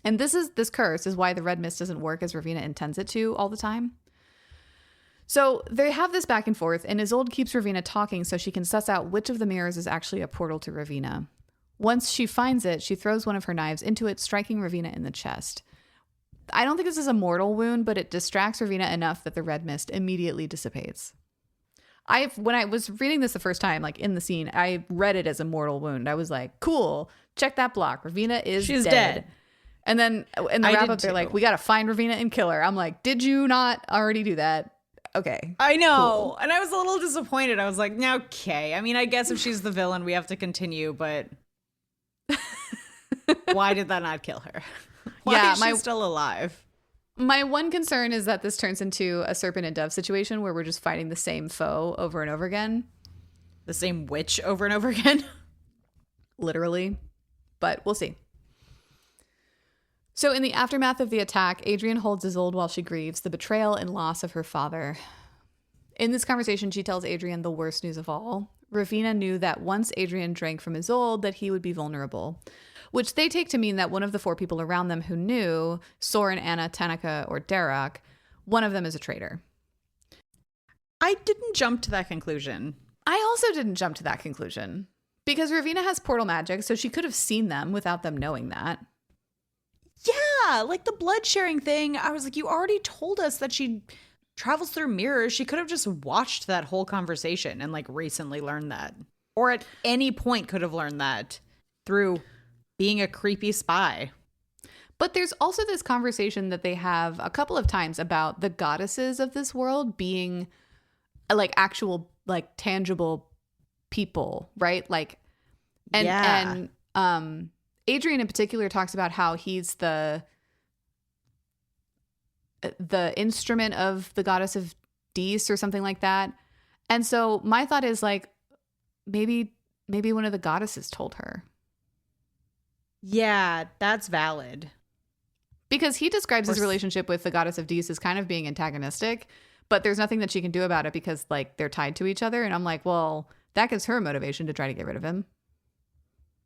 Speaker 1: And this curse is why the red mist doesn't work as Ravina intends it to all the time. So they have this back and forth, and Isolde keeps Ravina talking so she can suss out which of the mirrors is actually a portal to Ravina. Once she finds it, she throws one of her knives into it, striking Ravina in the chest. I don't think this is a mortal wound, but it distracts Ravina enough that the red mist immediately dissipates. When I was reading this the first time, like in the scene, I read it as a mortal wound. I was like, cool, check that block. Ravina is dead. And then in the wrap up, they're like, we got to find Ravina and kill her. I'm like, did you not already do that? Okay.
Speaker 2: I know. Cool. And I was a little disappointed. I was like, okay. I mean, I guess if she's the villain, we have to continue, but why did that not kill her? Why is she still alive?
Speaker 1: My one concern is that this turns into a serpent and dove situation where we're just fighting the same foe over and over again.
Speaker 2: The same witch over and over again?
Speaker 1: Literally. But we'll see. So in the aftermath of the attack, Adrian holds Isolde while she grieves the betrayal and loss of her father. In this conversation, she tells Adrian the worst news of all. Ravina knew that once Adrian drank from Isolde, that he would be vulnerable, which they take to mean that one of the 4 people around them who knew, Soren, Anna, Tanaka, or Darroch, one of them is a traitor.
Speaker 2: I didn't jump to that conclusion.
Speaker 1: I also didn't jump to that conclusion because Ravina has portal magic, so she could have seen them without them knowing that.
Speaker 2: Yeah, like the blood sharing thing. I was like, you already told us that she travels through mirrors. She could have just watched that whole conversation and like recently learned that. Or at any point could have learned that through being a creepy spy.
Speaker 1: But there's also this conversation that they have a couple of times about the goddesses of this world being like actual, like tangible people, right? Like, and Adrian in particular talks about how he's the instrument of the goddess of Dis or something like that. And so my thought is like, maybe one of the goddesses told her.
Speaker 2: Yeah, that's valid.
Speaker 1: Because he describes his relationship with the goddess of Dis as kind of being antagonistic, but there's nothing that she can do about it because like they're tied to each other. And I'm like, well, that gives her motivation to try to get rid of him.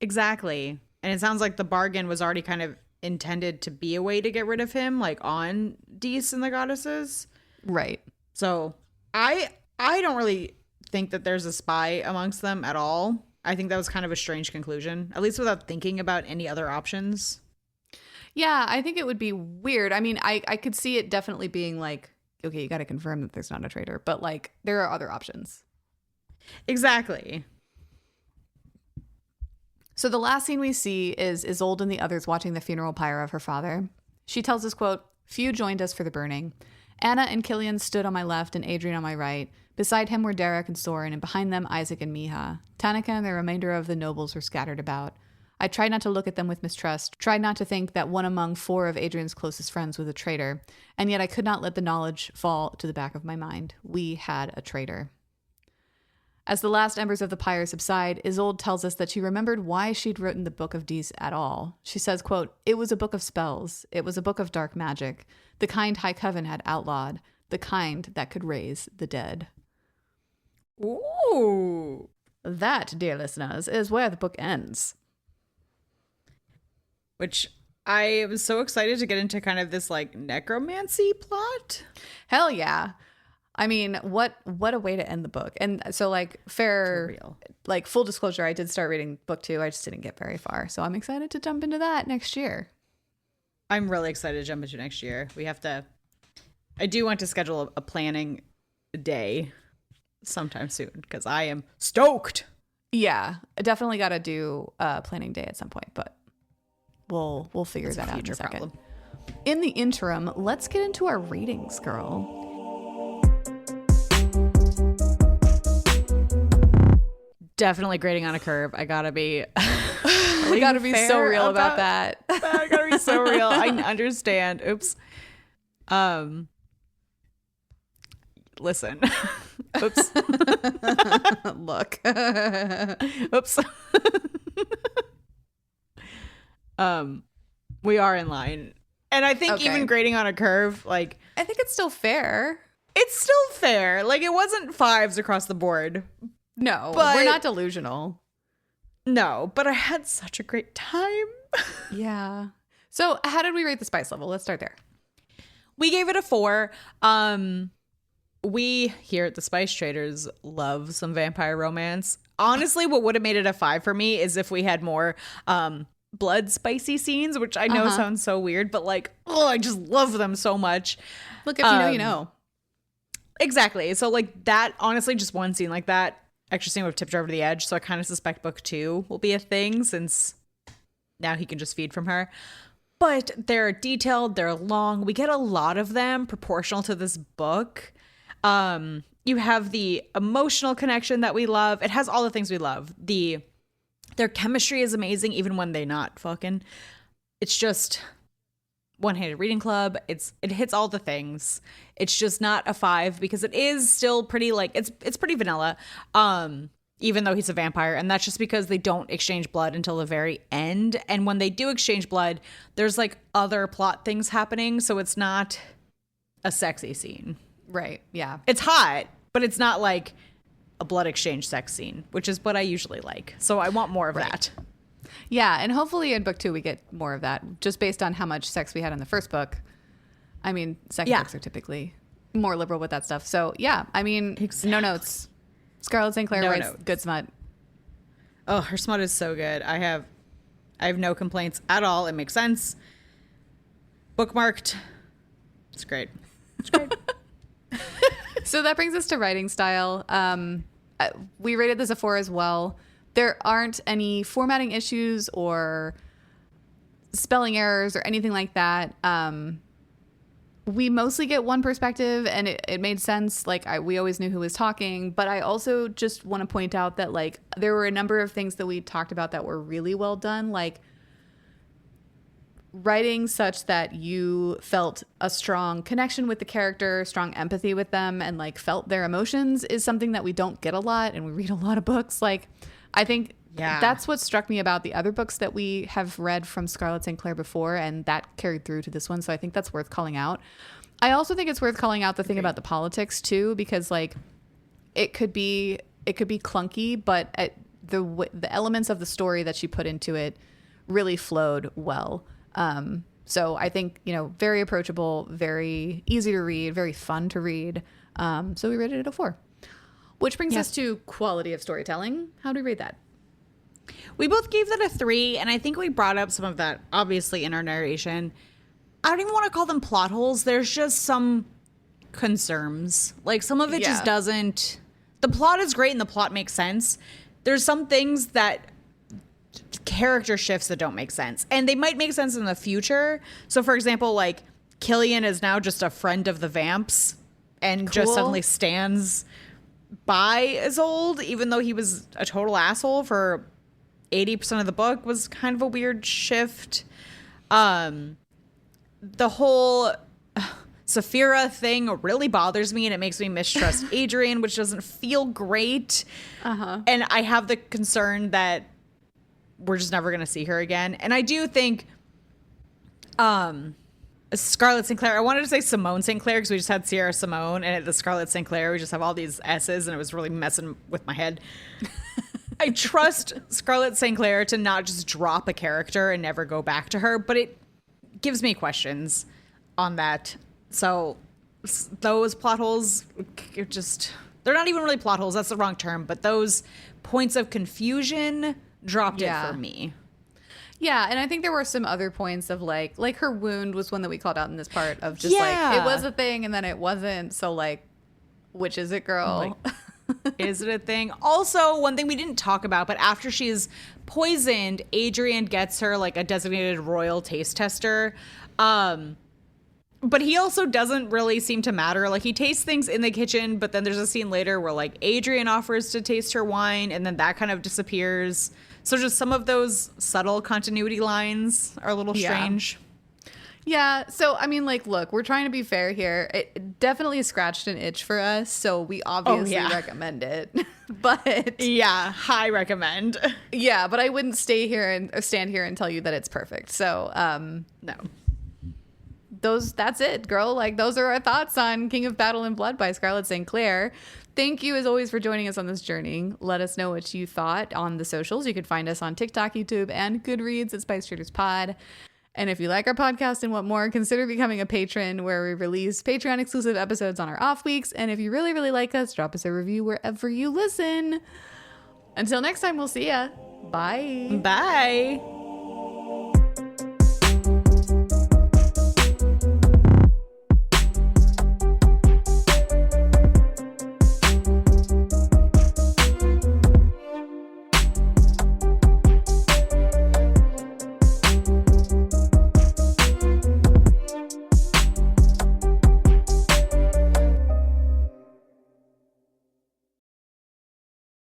Speaker 2: Exactly. And it sounds like the bargain was already kind of intended to be a way to get rid of him, like on Dis and the goddesses.
Speaker 1: Right.
Speaker 2: So I don't really think that there's a spy amongst them at all. I think that was kind of a strange conclusion, at least without thinking about any other options.
Speaker 1: Yeah, I think it would be weird. I mean, I could see it definitely being like okay, you got to confirm that there's not a traitor, but like there are other options.
Speaker 2: Exactly.
Speaker 1: So the last scene we see is Isolde and the others watching the funeral pyre of her father. She tells us, quote, "Few joined us for the burning. Anna and Killian stood on my left and Adrian on my right. Beside him were Derek and Soren, and behind them Isaac and Miha. Tanika and the remainder of the nobles were scattered about. I tried not to look at them with mistrust, tried not to think that one among 4 of Adrian's closest friends was a traitor, and yet I could not let the knowledge fall to the back of my mind. We had a traitor." As the last embers of the pyre subside, Isolde tells us that she remembered why she'd written the Book of Dees at all. She says, quote, "It was a book of spells. It was a book of dark magic. The kind High Coven had outlawed. The kind that could raise the dead."
Speaker 2: Ooh.
Speaker 1: That, dear listeners, is where the book ends.
Speaker 2: Which I am so excited to get into kind of this like necromancy plot.
Speaker 1: Hell yeah. I mean, what a way to end the book. And so like like full disclosure, I did start reading book 2. I just didn't get very far. So I'm excited to jump into that next year.
Speaker 2: I'm really excited to jump into next year. I do want to schedule a planning day sometime soon because I am stoked.
Speaker 1: Yeah, I definitely got to do a planning day at some point, but we'll figure that out in a second. Problem. In the interim, let's get into our ratings, girl.
Speaker 2: Definitely grading on a curve. I gotta be
Speaker 1: we gotta be so real about that.
Speaker 2: I gotta be so real. I understand. Oops. Listen. Oops.
Speaker 1: Look.
Speaker 2: Oops. We are in line. And I think even grading on a curve, like
Speaker 1: I think it's still fair.
Speaker 2: It's still fair. Like it wasn't 5s across the board.
Speaker 1: No, but we're not delusional.
Speaker 2: No, but I had such a great time.
Speaker 1: Yeah. So how did we rate the spice level? Let's start there.
Speaker 2: We gave it a 4. We here at the Spice Traders love some vampire romance. Honestly, what would have made it a 5 for me is if we had more blood spicy scenes, which I know sounds so weird, but like, oh, I just love them so much.
Speaker 1: Look, if you know, you know.
Speaker 2: Exactly. So like that, honestly, just one scene like that extra scene would have tipped her over the edge. So I kind of suspect book 2 will be a thing since now he can just feed from her. But they're detailed, they're long. We get a lot of them proportional to this book. You have the emotional connection that we love. It has all the things we love. Their chemistry is amazing, even when they're not fucking. It's just one-handed reading club. It hits all the things. It's just not a 5 because it is still pretty like it's pretty vanilla. Even though he's a vampire, and that's just because they don't exchange blood until the very end. And when they do exchange blood, there's like other plot things happening, so it's not a sexy scene.
Speaker 1: Right. Yeah.
Speaker 2: It's hot, but it's not like a blood exchange sex scene, which is what I usually like. So I want more of that.
Speaker 1: Yeah, and hopefully in book 2 we get more of that, just based on how much sex we had in the first book. I mean, second books are typically more liberal with that stuff. So yeah, I mean, no notes. Scarlett St. Clair writes good smut.
Speaker 2: Oh, her smut is so good. I have no complaints at all. It makes sense. Bookmarked. It's great. It's great.
Speaker 1: So that brings us to writing style. We rated this a 4 as well. There aren't any formatting issues or spelling errors or anything like that. We mostly get one perspective, and it made sense. Like we always knew who was talking, but I also just want to point out that like there were a number of things that we talked about that were really well done, like writing such that you felt a strong connection with the character, strong empathy with them, and like felt their emotions is something that we don't get a lot, and we read a lot of books. Like I think that's what struck me about the other books that we have read from Scarlett St. Clair before, and that carried through to this one. So I think that's worth calling out. I also think it's worth calling out the thing about the politics too, because like it could be clunky, but the elements of the story that she put into it really flowed well. So I think, very approachable, very easy to read, very fun to read. So we rated it a 4, which brings us to quality of storytelling. How do we rate that?
Speaker 2: We both gave that a 3, and I think we brought up some of that obviously in our narration. I don't even want to call them plot holes. There's just some concerns. Like, some of it
Speaker 1: Yeah.
Speaker 2: just doesn't. The plot is great and the plot makes sense. There's some things that character shifts that don't make sense, and they might make sense in the future. So, for example, like Killian is now just a friend of the Vamps and just
Speaker 1: Cool.
Speaker 2: suddenly stands by Isolde, even though he was a total asshole for 80% of the book, was kind of a weird shift. The whole Saphira thing really bothers me, and it makes me mistrust Adrian, which doesn't feel great. And I have the concern that we're just never going to see her again. And I do think Scarlett St. Clair, I wanted to say Simone St. Clair because we just had Sierra Simone, and at the Scarlett St. Clair we just have all these S's, and it was really messing with my head. I trust Scarlett St. Clair to not just drop a character and never go back to her, but it gives me questions on that. So those plot holes, they're not even really plot holes, that's the wrong term, but those points of confusion dropped it for me.
Speaker 1: Yeah, and I think there were some other points of like her wound was one that we called out in this part of just like it was a thing and then it wasn't. So like, which is it, girl?
Speaker 2: Like, is it a thing? Also, one thing we didn't talk about, but after she's poisoned, Adrian gets her like a designated royal taste tester. But he also doesn't really seem to matter. Like, he tastes things in the kitchen, but then there's a scene later where like Adrian offers to taste her wine and then that kind of disappears. So just some of those subtle continuity lines are a little strange.
Speaker 1: Yeah. So, I mean, like, look, we're trying to be fair here. It definitely scratched an itch for us. So we obviously recommend it. But
Speaker 2: yeah, high recommend.
Speaker 1: Yeah. But I wouldn't stand here and tell you that it's perfect. So,
Speaker 2: no.
Speaker 1: That's it, girl. Like, those are our thoughts on King of Battle and Blood by Scarlett St. Clair. Thank you, as always, for joining us on this journey. Let us know what you thought on the socials. You can find us on TikTok, YouTube, and Goodreads at Spice Traders Pod. And if you like our podcast and want more, consider becoming a patron, where we release Patreon-exclusive episodes on our off weeks. And if you really, really like us, drop us a review wherever you listen. Until next time, we'll see ya. Bye.
Speaker 2: Bye.